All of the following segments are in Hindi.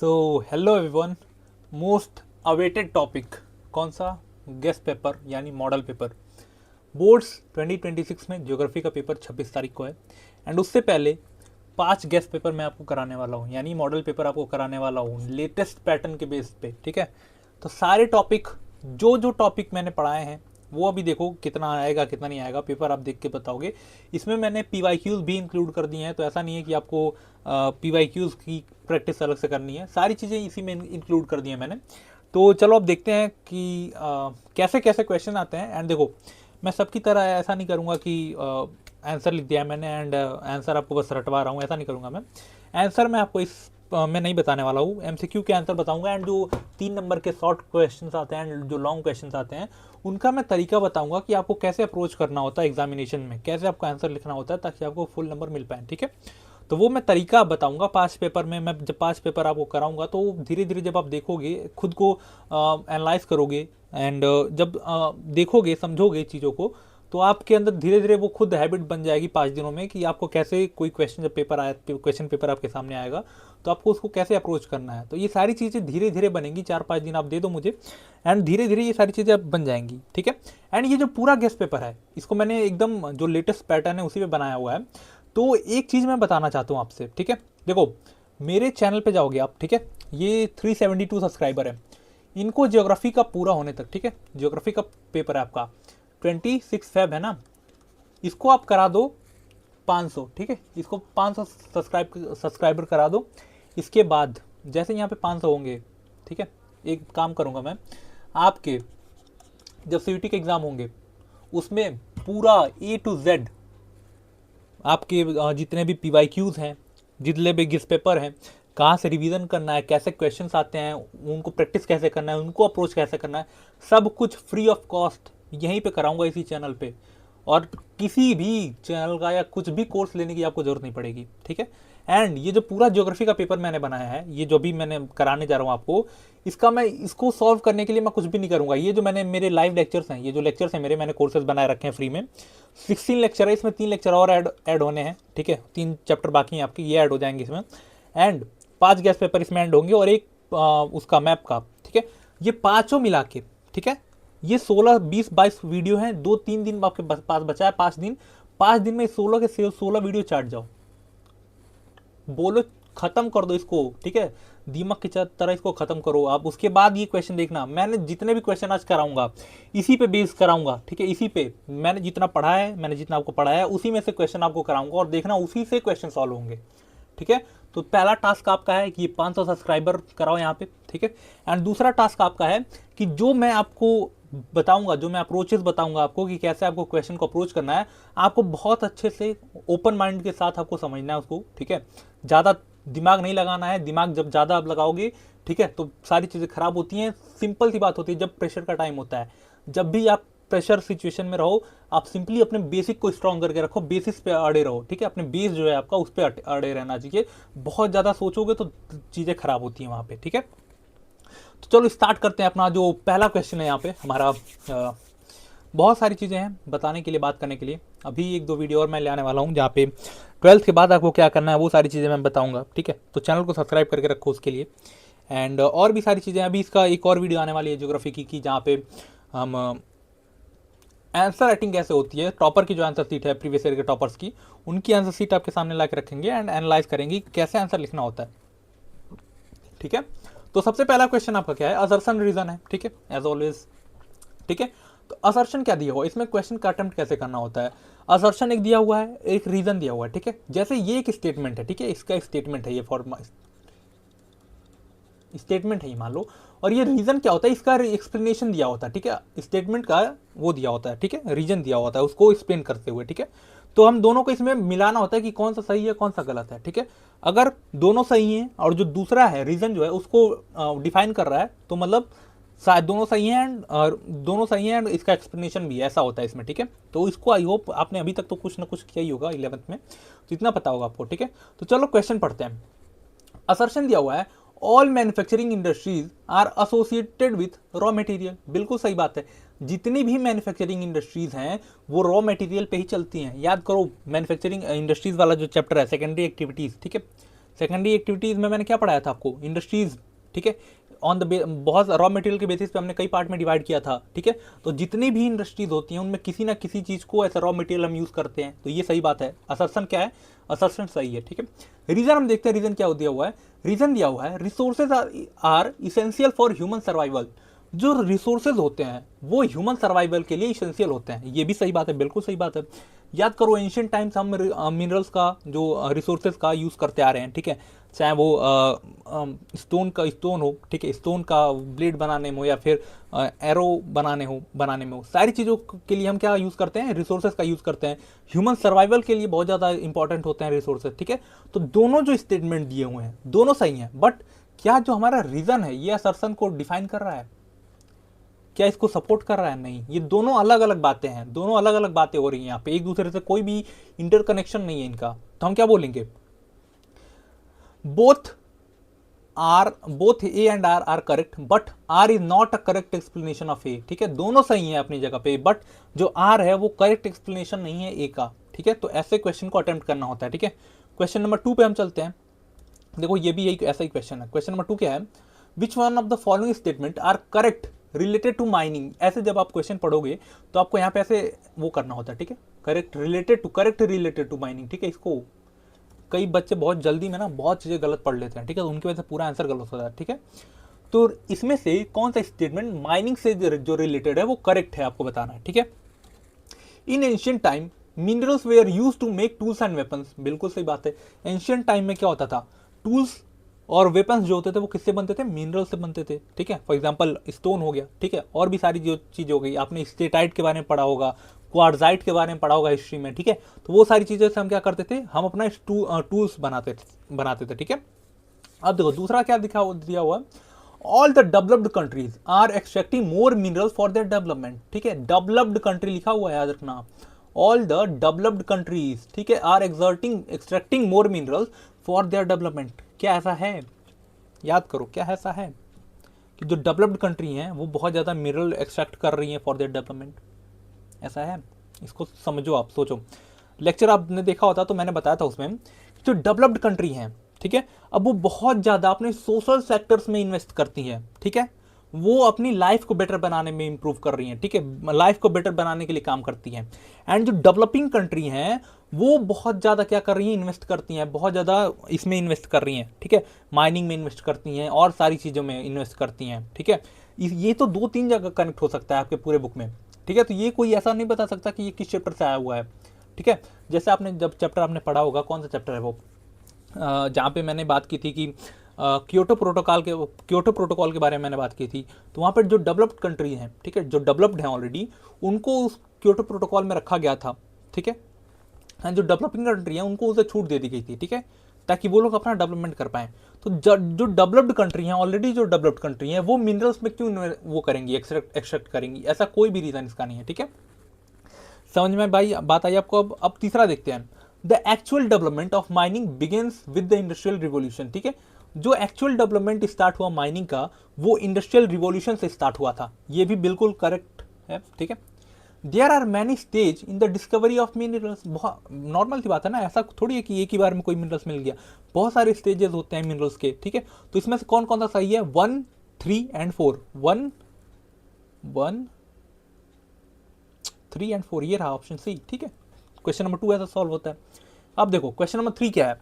So hello everyone, most awaited topic कौन सा? गेस्ट पेपर यानी मॉडल पेपर। बोर्ड्स 2026 में ज्योग्राफी का पेपर 26 तारीख को है एंड उससे पहले 5 गेस्ट पेपर मैं आपको कराने वाला हूँ, यानी मॉडल पेपर आपको कराने वाला हूँ लेटेस्ट पैटर्न के बेस पे। ठीक है, तो सारे टॉपिक जो जो टॉपिक मैंने पढ़ाए हैं वो अभी देखो कितना आएगा कितना नहीं आएगा, पेपर आप देख के बताओगे। इसमें मैंने PYQs भी इंक्लूड कर दिए हैं, तो ऐसा नहीं है कि आपको PYQs की प्रैक्टिस अलग से करनी है, सारी चीज़ें इसी में इंक्लूड कर दी हैं मैंने। तो चलो अब देखते हैं कि कैसे कैसे क्वेश्चन आते हैं। एंड देखो, मैं सबकी तरह ऐसा नहीं करूँगा कि आंसर लिख दिया मैंने एंड आंसर आपको बस रटवा रहा हूँ, ऐसा नहीं करूँगा मैं। आंसर मैं आपको इस मैं नहीं बताने वाला हूँ, MCQ के आंसर बताऊंगा एंड जो 3 नंबर के शॉर्ट क्वेश्चंस आते हैं एंड जो लॉन्ग क्वेश्चंस आते हैं उनका मैं तरीका बताऊंगा कि आपको कैसे अप्रोच करना होता है एग्जामिनेशन में, कैसे आपको आंसर लिखना होता है ताकि आपको फुल नंबर मिल पाए। ठीक है, तो वो मैं तरीका बताऊंगा 5 पेपर में। मैं जब 5 पेपर आपको कराऊंगा तो धीरे धीरे जब आप देखोगे, खुद को एनालाइज करोगे एंड जब देखोगे समझोगे चीज़ों को, तो आपके अंदर धीरे धीरे वो खुद हैबिट बन जाएगी 5 दिनों में कि आपको कैसे कोई क्वेश्चन जब पेपर आया, क्वेश्चन पेपर आपके सामने आएगा तो आपको उसको कैसे अप्रोच करना है। तो ये सारी चीज़ें धीरे धीरे बनेंगी, 4-5 दिन आप दे दो मुझे एंड धीरे धीरे ये सारी चीज़ें अब बन जाएंगी। ठीक है, एंड ये जो पूरा गेस्ट पेपर है इसको मैंने एकदम जो लेटेस्ट पैटर्न है उसी पे बनाया हुआ है। तो एक चीज़ मैं बताना चाहता हूँ आपसे। ठीक है, देखो मेरे चैनल पे जाओगे आप, ठीक है, ये 372 सब्सक्राइबर है, इनको ज्योग्राफी का पूरा होने तक, ठीक है, ज्योग्राफी का पेपर है आपका 26 फेब है ना, इसको आप करा दो 500। ठीक है, इसको 500 सब्सक्राइबर करा दो। इसके बाद जैसे यहाँ पे 500 होंगे, ठीक है, एक काम करूँगा मैं, आपके जब CUT के एग्ज़ाम होंगे उसमें पूरा A to Z आपके जितने भी PYQs हैं, जितने भी गेस्ट पेपर हैं, कहाँ से रिवीजन करना है, कैसे क्वेश्चंस आते हैं, उनको प्रैक्टिस कैसे करना है, उनको अप्रोच कैसे करना है, सब कुछ फ्री ऑफ कॉस्ट यहीं पे कराऊंगा इसी चैनल पे। और किसी भी चैनल का या कुछ भी कोर्स लेने की आपको ज़रूरत नहीं पड़ेगी। ठीक है, एंड ये जो पूरा ज्योग्राफी का पेपर मैंने बनाया है, ये जो भी मैंने कराने जा रहा हूँ आपको, इसका मैं इसको सॉल्व करने के लिए मैं कुछ भी नहीं करूँगा। ये जो मैंने मेरे लाइव लेक्चर्स हैं, ये जो लेक्चर्स हैं मेरे, मैंने कोर्सेज बनाए रखे हैं फ्री में। 16 लेक्चर है, इसमें 3 लेक्चर और ऐड होने हैं। ठीक है, 3 चैप्टर बाकी हैं आपके, ये ऐड हो जाएंगे इसमें एंड 5 गेस्ट पेपर इसमें ऐड होंगे और एक उसका मैप का। ठीक है, ये पाँचों मिला के, ठीक है, ये 16, 20, 22 वीडियो हैं। 2-3 दिन आपके पास बचा है, 5 दिन में 16 के 16 वीडियो चाट जाओ, बोलो खत्म कर दो इसको। ठीक है, दीमक की तरह इसको खत्म करो आप। उसके बाद ये क्वेश्चन देखना, मैंने जितने भी क्वेश्चन आज कराऊंगा इसी पे बेस कराऊंगा। ठीक है, इसी पे मैंने जितना पढ़ा है, मैंने जितना आपको पढ़ाया है उसी में से क्वेश्चन आपको कराऊंगा और देखना उसी से क्वेश्चन सॉल्व होंगे। ठीक है, तो पहला टास्क आपका है कि 500 सब्सक्राइबर कराओ यहाँ पे। ठीक है, एंड दूसरा टास्क आपका है कि जो मैं आपको बताऊंगा, जो मैं अप्रोचेस बताऊंगा आपको कि कैसे आपको क्वेश्चन को अप्रोच करना है, आपको बहुत अच्छे से ओपन माइंड के साथ आपको समझना है उसको। ठीक है, ज़्यादा दिमाग नहीं लगाना है, दिमाग जब ज़्यादा आप लगाओगे, ठीक है, तो सारी चीज़ें खराब होती हैं। सिंपल सी बात होती है, जब प्रेशर का टाइम होता है, जब भी आप प्रेशर सिचुएशन में रहो, आप सिंपली अपने बेसिक को स्ट्रॉन्ग करके रखो, बेसिस पे अड़े रहो। ठीक है, अपने बेस जो है आपका उस पर अड़े रहना चाहिए। बहुत ज़्यादा सोचोगे तो चीज़ें खराब होती हैं वहाँ पे। ठीक है, तो चलो स्टार्ट करते हैं। अपना जो पहला क्वेश्चन है यहाँ पे हमारा, बहुत सारी चीज़ें हैं बताने के लिए, बात करने के लिए। अभी 1-2 वीडियो और मैं ले आने वाला हूँ जहाँ पे 12th के बाद आपको क्या करना है वो सारी चीज़ें मैं बताऊँगा। ठीक है, तो चैनल को सब्सक्राइब करके रखो उसके लिए। एंड और भी सारी चीज़ें, अभी इसका एक और वीडियो आने वाली है ज्योग्राफी की, जहाँ पे हम आंसर राइटिंग कैसे होती है, टॉपर की जो आंसर सीट है प्रीवियस ईयर के टॉपर्स की, उनकी आंसर सीट आपके सामने ला के रखेंगे एंड एनालाइज करेंगे कैसे आंसर लिखना होता है। ठीक है, तो सबसे पहला क्वेश्चन आपका क्या है, असर्शन रीजन है। ठीक है, एज ऑलवेज। ठीक है, तो असर्शन क्या दिया हुआ है, इसमें क्वेश्चन का अटेम्प्ट कैसे करना होता है। असर्शन एक दिया हुआ है, एक रीजन दिया हुआ है। ठीक है, जैसे ये एक स्टेटमेंट है, ठीक है, इसका स्टेटमेंट है, ये फॉर्म स्टेटमेंट है ये मान लो, और ये रीजन क्या होता है, इसका एक्सप्लेनेशन दिया होता है। ठीक है, स्टेटमेंट का वो दिया होता है, ठीक है, रीजन दिया होता है उसको एक्सप्लेन करते हुए। ठीक है, तो हम दोनों को इसमें मिलाना होता है कि कौन सा सही है कौन सा गलत है। ठीक है, अगर दोनों सही हैं और जो दूसरा है रीजन जो है उसको डिफाइन कर रहा है, तो मतलब शायद दोनों सही हैं एंड दोनों सही हैं एंड इसका एक्सप्लेनेशन भी ऐसा होता है इसमें। ठीक है, तो इसको आई होप आपने अभी तक तो कुछ ना कुछ किया ही होगा 11th में, तो इतना पता होगा आपको। ठीक है, तो चलो क्वेश्चन पढ़ते हैं। असर्शन दिया हुआ है, all manufacturing industries are associated with raw material. बिल्कुल सही बात है, जितनी भी मैन्युफैक्चरिंग इंडस्ट्रीज हैं वो रॉ मटेरियल पे ही चलती हैं। याद करो मैन्युफैक्चरिंग इंडस्ट्रीज वाला जो चैप्टर है, सेकेंडरी एक्टिविटीज। ठीक है, सेकेंडरी एक्टिविटीज में मैंने क्या पढ़ाया था आपको, इंडस्ट्रीज, ठीक है, ऑन द बहुत रॉ मटेरियल के बेसिस पे हमने कई पार्ट में डिवाइड किया था, ठीक है। तो जितनी भी इंडस्ट्रीज होती हैं उनमें किसी ना किसी चीज को एज रॉ मटेरियल हम यूज करते हैं, तो ये सही बात है, असर्शन क्या है, असर्शन सही है, ठीक है। रीजन हम देखते हैं, रीजन क्या दिया हुआ है, रीजन दिया हुआ है resources are essential for human survival. जो रिसोर्सेज होते हैं वो ह्यूमन सर्वाइवल के लिए इसेंशियल होते हैं, ये भी सही बात है, बिल्कुल सही बात है। याद करो एंशियंट टाइम्स हम मिनरल्स का जो रिसोर्सेज का यूज़ करते आ रहे हैं, ठीक है, चाहे वो स्टोन हो, ठीक है, स्टोन का ब्लेड बनाने में हो या फिर एरो बनाने में हो, सारी चीज़ों के लिए हम क्या यूज़ करते हैं, रिसोर्सेज का यूज़ करते हैं। ह्यूमन सर्वाइवल के लिए बहुत ज़्यादा इंपॉर्टेंट होते हैं रिसोर्सेज, ठीक है। तो दोनों जो स्टेटमेंट दिए हुए हैं दोनों सही हैं, बट क्या जो हमारा रीज़न है ये असर्शन को डिफाइन कर रहा है, क्या इसको सपोर्ट कर रहा है, नहीं। ये दोनों अलग अलग बातें हैं, दोनों अलग अलग बातें हो रही हैं यहाँ पे, एक दूसरे से कोई भी इंटरकनेक्शन नहीं है इनका। तो हम क्या बोलेंगे, both A and R R correct, but R is not a correct explanation of A, ठीक है। दोनों सही हैं अपनी जगह पे, बट जो आर है वो करेक्ट एक्सप्लेनेशन नहीं है ए का, ठीक है। तो ऐसे क्वेश्चन को अटेम्प्ट करना होता है, ठीक है। क्वेश्चन नंबर 2 पे हम चलते हैं। देखो ये भी एक ऐसा ही क्वेश्चन है। क्वेश्चन नंबर 2 क्या है, which one of the following statement are correct related to mining. ऐसे जब आप क्वेश्चन पढ़ोगे तो आपको यहाँ पे ऐसे वो करना होता है, ठीक है, करेक्ट रिलेटेड टू माइनिंग, ठीक है। इसको कई बच्चे बहुत जल्दी में ना बहुत चीज़ें गलत पढ़ लेते हैं, ठीक है, तो उनकी वजह से पूरा आंसर गलत होता है, ठीक है। तो इसमें से कौन सा स्टेटमेंट माइनिंग से जो रिलेटेड है वो करेक्ट है आपको बताना है, ठीक है। In ancient time minerals were use to make tools and weapons, बिल्कुल सही बात है। एंशियंट टाइम में क्या होता था, टूल्स और वेपन्स जो होते थे वो किससे बनते थे, मिनरल से बनते थे, ठीक है। फॉर एग्जांपल स्टोन हो गया, ठीक है, और भी सारी जो चीज़ हो गई, आपने स्टेटाइट के बारे में पढ़ा होगा, क्वार्जाइट के बारे में पढ़ा होगा हिस्ट्री में, ठीक है। तो वो सारी चीज़ें से हम क्या करते थे, हम अपना टूल्स बनाते थे, ठीक है। अब देखो दूसरा क्या दिया हुआ है, all the developed countries are extracting more minerals for their development, ठीक है। डेवलप्ड कंट्री लिखा हुआ है, याद रखना, ऑल द डेवलप्ड कंट्रीज, ठीक है, are extracting more minerals for their development. क्या ऐसा है, याद करो, क्या ऐसा है कि जो डेवलप्ड कंट्री हैं वो बहुत ज़्यादा मिनरल एक्सट्रैक्ट कर रही हैं फॉर देयर डेवलपमेंट, ऐसा है। इसको समझो, आप सोचो, लेक्चर आपने देखा होता तो मैंने बताया था उसमें, जो डेवलप्ड कंट्री हैं, ठीक है, अब वो बहुत ज़्यादा अपने सोशल सेक्टर्स में इन्वेस्ट करती हैं, ठीक है, वो अपनी लाइफ को बेटर बनाने में इंप्रूव कर रही हैं, ठीक है, लाइफ को बेटर बनाने के लिए काम करती हैं। एंड जो डेवलपिंग कंट्री हैं वो बहुत ज़्यादा क्या कर रही हैं, इन्वेस्ट करती हैं, बहुत ज़्यादा इसमें इन्वेस्ट कर रही हैं, ठीक है, माइनिंग में इन्वेस्ट करती हैं और सारी चीज़ों में इन्वेस्ट करती हैं, ठीक है। ये तो 2-3 जगह कनेक्ट हो सकता है आपके पूरे बुक में, ठीक है। तो ये कोई ऐसा नहीं बता सकता कि ये किस चैप्टर से आया हुआ है, ठीक है। जैसे आपने जब चैप्टर आपने पढ़ा होगा, कौन सा चैप्टर है वो, जहाँ पे मैंने बात की थी कि क्योटो प्रोटोकॉल के बारे में मैंने बात की थी, तो वहाँ पर जो डेवलप्ड कंट्री हैं, ठीक है, जो डेवलप्ड हैं ऑलरेडी, उनको उस क्योटो प्रोटोकॉल में रखा गया था, ठीक है। जो डेवलपिंग कंट्री है उनको उसे छूट दे दी गई थी, ठीक है, ताकि वो लोग अपना डेवलपमेंट कर पाएँ। तो जो डेवलप्ड कंट्री हैं ऑलरेडी, जो डेवलप्ड कंट्री हैं वो मिनरल्स में क्यों वो करेंगी, एक्सट्रैक्ट करेंगी, ऐसा कोई भी रीज़न इसका नहीं है, ठीक है। समझ में भाई बात आई आपको। अब तीसरा देखते हैं, the actual development of mining begins with the industrial revolution, ठीक है। जो एक्चुअल डेवलपमेंट स्टार्ट हुआ माइनिंग का वो इंडस्ट्रियल रिवॉल्यूशन से स्टार्ट हुआ था, ये भी बिल्कुल करेक्ट है, ठीक है। There are many stage in the discovery of minerals, बहुत नॉर्मल सी बात है ना, ऐसा थोड़ी है कि एक ही बार में कोई मिनरल्स मिल गया, बहुत सारे स्टेजेस होते हैं मिनरल्स के, ठीक है। तो इसमें से कौन कौन सा सही है, 1, 3 एंड 4, 1, 3 एंड 4, ये रहा ऑप्शन सी, ठीक है। क्वेश्चन नंबर 2 ऐसा सॉल्व होता है। अब देखो क्वेश्चन नंबर 3 क्या है,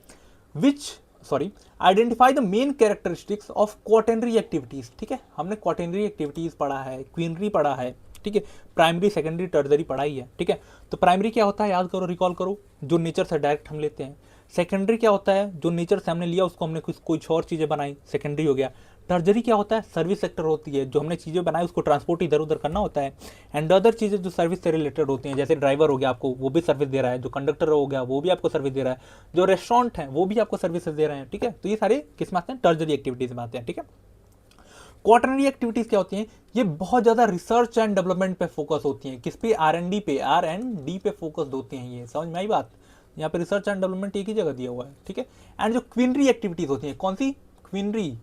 identify the main characteristics of quaternary activities, ठीक है। हमने क्वाटरनरी एक्टिविटीज पढ़ा है, क्वीनरी पढ़ा है, ठीक है, प्राइमरी सेकेंडरी टर्जरी पढ़ाई है, ठीक है। तो प्राइमरी क्या होता है, याद करो, रिकॉल करो, जो नेचर से डायरेक्ट हम लेते हैं। सेकेंडरी क्या होता है, जो नेचर से हमने लिया उसको हमने कुछ और चीज़ें बनाई, सेकेंडरी हो गया। टर्जरी क्या होता है, सर्विस सेक्टर होती है, जो हमने चीज़ें बनाई उसको ट्रांसपोर्ट इधर उधर करना होता है। एंड अदर चीज़ें जो सर्विस से रिलेटेड होती हैं, जैसे ड्राइवर हो गया आपको, वो भी सर्विस दे रहा है, जो कंडक्टर हो गया वो भी आपको सर्विस दे रहा है, जो रेस्टोरेंट है वो भी आपको सर्विसेज दे रहे हैं, ठीक है। तो ये सारे किस में आते हैं, टर्जरी एक्टिविटीज में आते हैं, ठीक है। क्वाटरनरी एक्टिविटीज क्या होती हैं, ये बहुत ज़्यादा रिसर्च एंड डेवलपमेंट पे फोकस होती हैं, किस पे, R&D पे फोकस होती हैं, ये समझ में आई बात। यहाँ पे रिसर्च एंड डेवलपमेंट एक ही जगह दिया हुआ है, ठीक है। एंड जो क्वीनरी एक्टिविटीज होती हैं, कौन सी, क्वीनरी,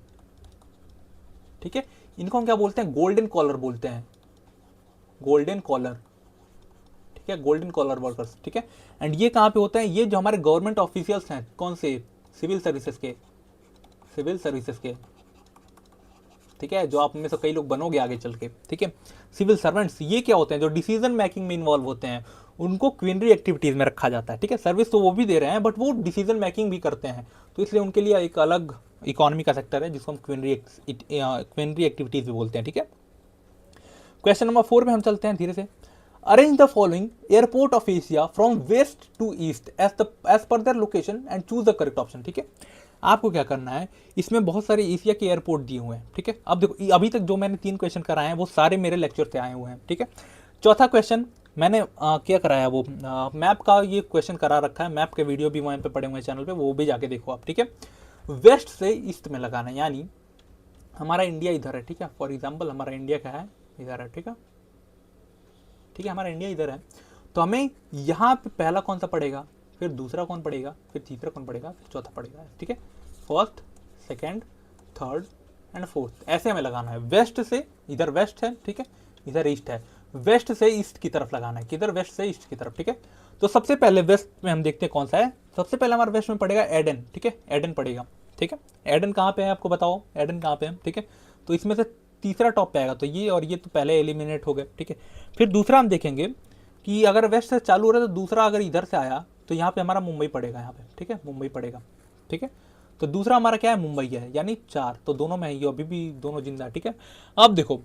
ठीक है, इनको हम क्या बोलते हैं, गोल्डन कॉलर बोलते हैं, गोल्डन कॉलर, ठीक है, गोल्डन कॉलर वर्कर्स, ठीक है। एंड ये कहाँ पे होता है, ये जो हमारे गवर्नमेंट ऑफिशियल्स हैं, कौन से, सिविल सर्विसेज के, सिविल सर्विसेज के, ठीक है, जो आप में से कई लोग बनोगे आगे चल के, ठीक है। सिविल सर्वेंट्स ये क्या होते हैं, जो डिसीजन मेकिंग में इन्वॉल्व होते हैं, उनको क्वीनरी एक्टिविटीज में रखा जाता है, ठीक है। सर्विस तो वो भी दे रहे हैं बट वो डिसीजन मेकिंग भी करते हैं, तो इसलिए उनके लिए एक अलग इकोनॉमी का सेक्टर है जिसको हम क्वीनरी एक्टिविटीज भी बोलते हैं, ठीक है। क्वेश्चन नंबर 4 में हम चलते हैं धीरे से। Arrange the following airport of Asia from west to east as per their location and choose the correct option, ठीक है। आपको क्या करना है, इसमें बहुत सारे एशिया के एयरपोर्ट दिए हुए हैं, ठीक है। अब देखो अभी तक जो मैंने 3 क्वेश्चन कराए हैं वो सारे मेरे लेक्चर से आए हुए हैं, ठीक है। चौथा क्वेश्चन मैंने क्या कराया, वो मैप का ये क्वेश्चन करा रखा है, मैप के वीडियो भी वहाँ पे पड़े हुए हैं चैनल पे, वो भी जाके देखो आप, ठीक है। वेस्ट से ईस्ट में लगाना है, यानी हमारा इंडिया इधर है, ठीक है। फॉर एग्जाम्पल हमारा इंडिया क्या है, इधर है, ठीक है, ठीक है, हमारा इंडिया इधर है, तो हमें यहाँ पे पहला कौन सा पड़ेगा, फिर दूसरा कौन पड़ेगा, फिर तीसरा कौन पड़ेगा, फिर चौथा पड़ेगा, ठीक है। First, second, third and fourth, ऐसे हमें लगाना है। वेस्ट से, इधर वेस्ट है, ठीक है, इधर ईस्ट है, वेस्ट से ईस्ट की तरफ लगाना है, किधर, वेस्ट से ईस्ट की तरफ, ठीक है। तो सबसे पहले वेस्ट में हम देखते हैं कौन सा है, सबसे पहले हमारा वेस्ट में पड़ेगा एडन, ठीक है, एडन पड़ेगा, ठीक है। एडन कहाँ पे है आपको बताओ, एडन कहाँ पे है, ठीक है। तो इसमें से तीसरा टॉप पे आएगा, तो ये और ये तो पहले एलिमिनेट हो गए, ठीक है। फिर दूसरा हम देखेंगे कि अगर वेस्ट से चालू हो रहा है तो दूसरा अगर इधर से आया तो यहाँ पे हमारा मुंबई पड़ेगा, यहाँ पे, ठीक है, मुंबई पड़ेगा, ठीक है। तो दूसरा हमारा क्या है, मुंबई है, यानी 4, तो दोनों में ये अभी भी दोनों जिंदा है, ठीक है। अब देखो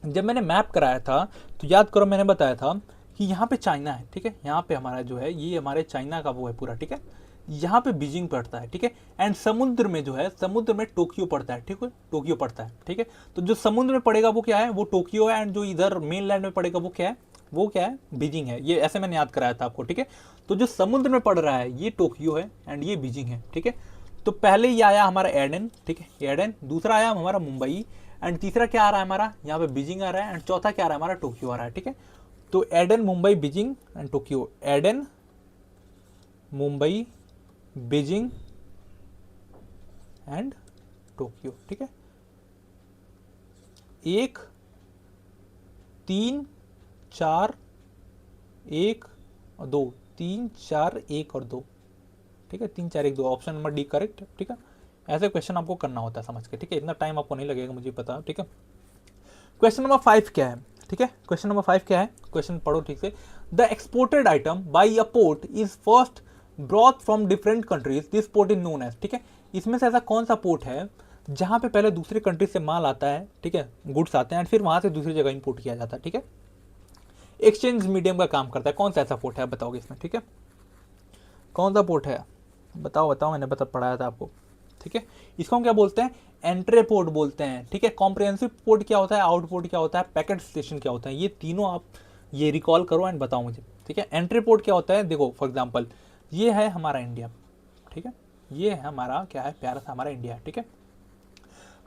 जब मैंने मैप कराया था तो याद करो मैंने बताया था कि यहाँ पे चाइना है, ठीक है, यहाँ पे हमारा जो है ये हमारे चाइना का वो है पूरा, ठीक है। यहाँ पे बीजिंग पड़ता है, ठीक है। एंड समुद्र में जो है, समुद्र में टोक्यो पड़ता है, ठीक है, टोक्यो पड़ता है, ठीक है। तो जो समुद्र में पड़ेगा वो क्या है, वो टोक्यो है, एंड जो इधर मेन लैंड में पड़ेगा वो क्या है, वो क्या है, बीजिंग है। ये ऐसे मैंने याद कराया था आपको, ठीक है। तो जो समुद्र में पड़ रहा है ये टोक्यो है एंड ये बीजिंग है, ठीक है। तो पहले ये आया हमारा एडन, ठीक है, एडन, दूसरा आया हमारा मुंबई, एंड तीसरा क्या आ रहा है हमारा, यहाँ पे बीजिंग आ रहा है, एंड चौथा क्या आ रहा है हमारा, टोक्यो आ रहा है, ठीक है। तो Aden, Mumbai, Beijing and Tokyo, Aden, Mumbai, Beijing and Tokyo, ठीक है। 1 3 4 1 और 2, 3 4 1 और 2, ठीक है, 3 4 1 2, ऑप्शन नंबर डी करेक्ट, ठीक है। ऐसे क्वेश्चन आपको करना होता है समझ के, ठीक है, इतना टाइम आपको नहीं लगेगा मुझे पता, ठीक है। क्वेश्चन नंबर 5 क्या है, ठीक है, क्वेश्चन नंबर 5 क्या है, क्वेश्चन पढ़ो ठीक से। The exported item by a port is first brought from different countries, this port is known as, ठीक है। इसमें से ऐसा कौन सा पोर्ट है जहां पे पहले दूसरे कंट्री से माल आता है, ठीक है, गुड्स आते हैं, फिर वहां से दूसरी जगह इंपोर्ट किया जाता है, ठीक है। एक्सचेंज मीडियम का काम करता है, कौन सा ऐसा पोर्ट है बताओगे इसमें, ठीक है, कौन सा पोर्ट है, बताओ बताओ, मैंने पढ़ाया था आपको, ठीक है। इसको हम क्या बोलते हैं, एंट्रे पोर्ट बोलते हैं, ठीक है। कॉम्प्रिहेंसिव पोर्ट क्या होता है, आउटपोर्ट क्या होता है, पैकेट स्टेशन क्या होता है, ये तीनों आप ये रिकॉल करो एंड बताओ मुझे, ठीक है। एंट्री पोर्ट क्या होता है, देखो फॉर एग्जांपल ये है हमारा इंडिया, ठीक है, ये है हमारा क्या है, प्यारा सा हमारा इंडिया है, ठीक है।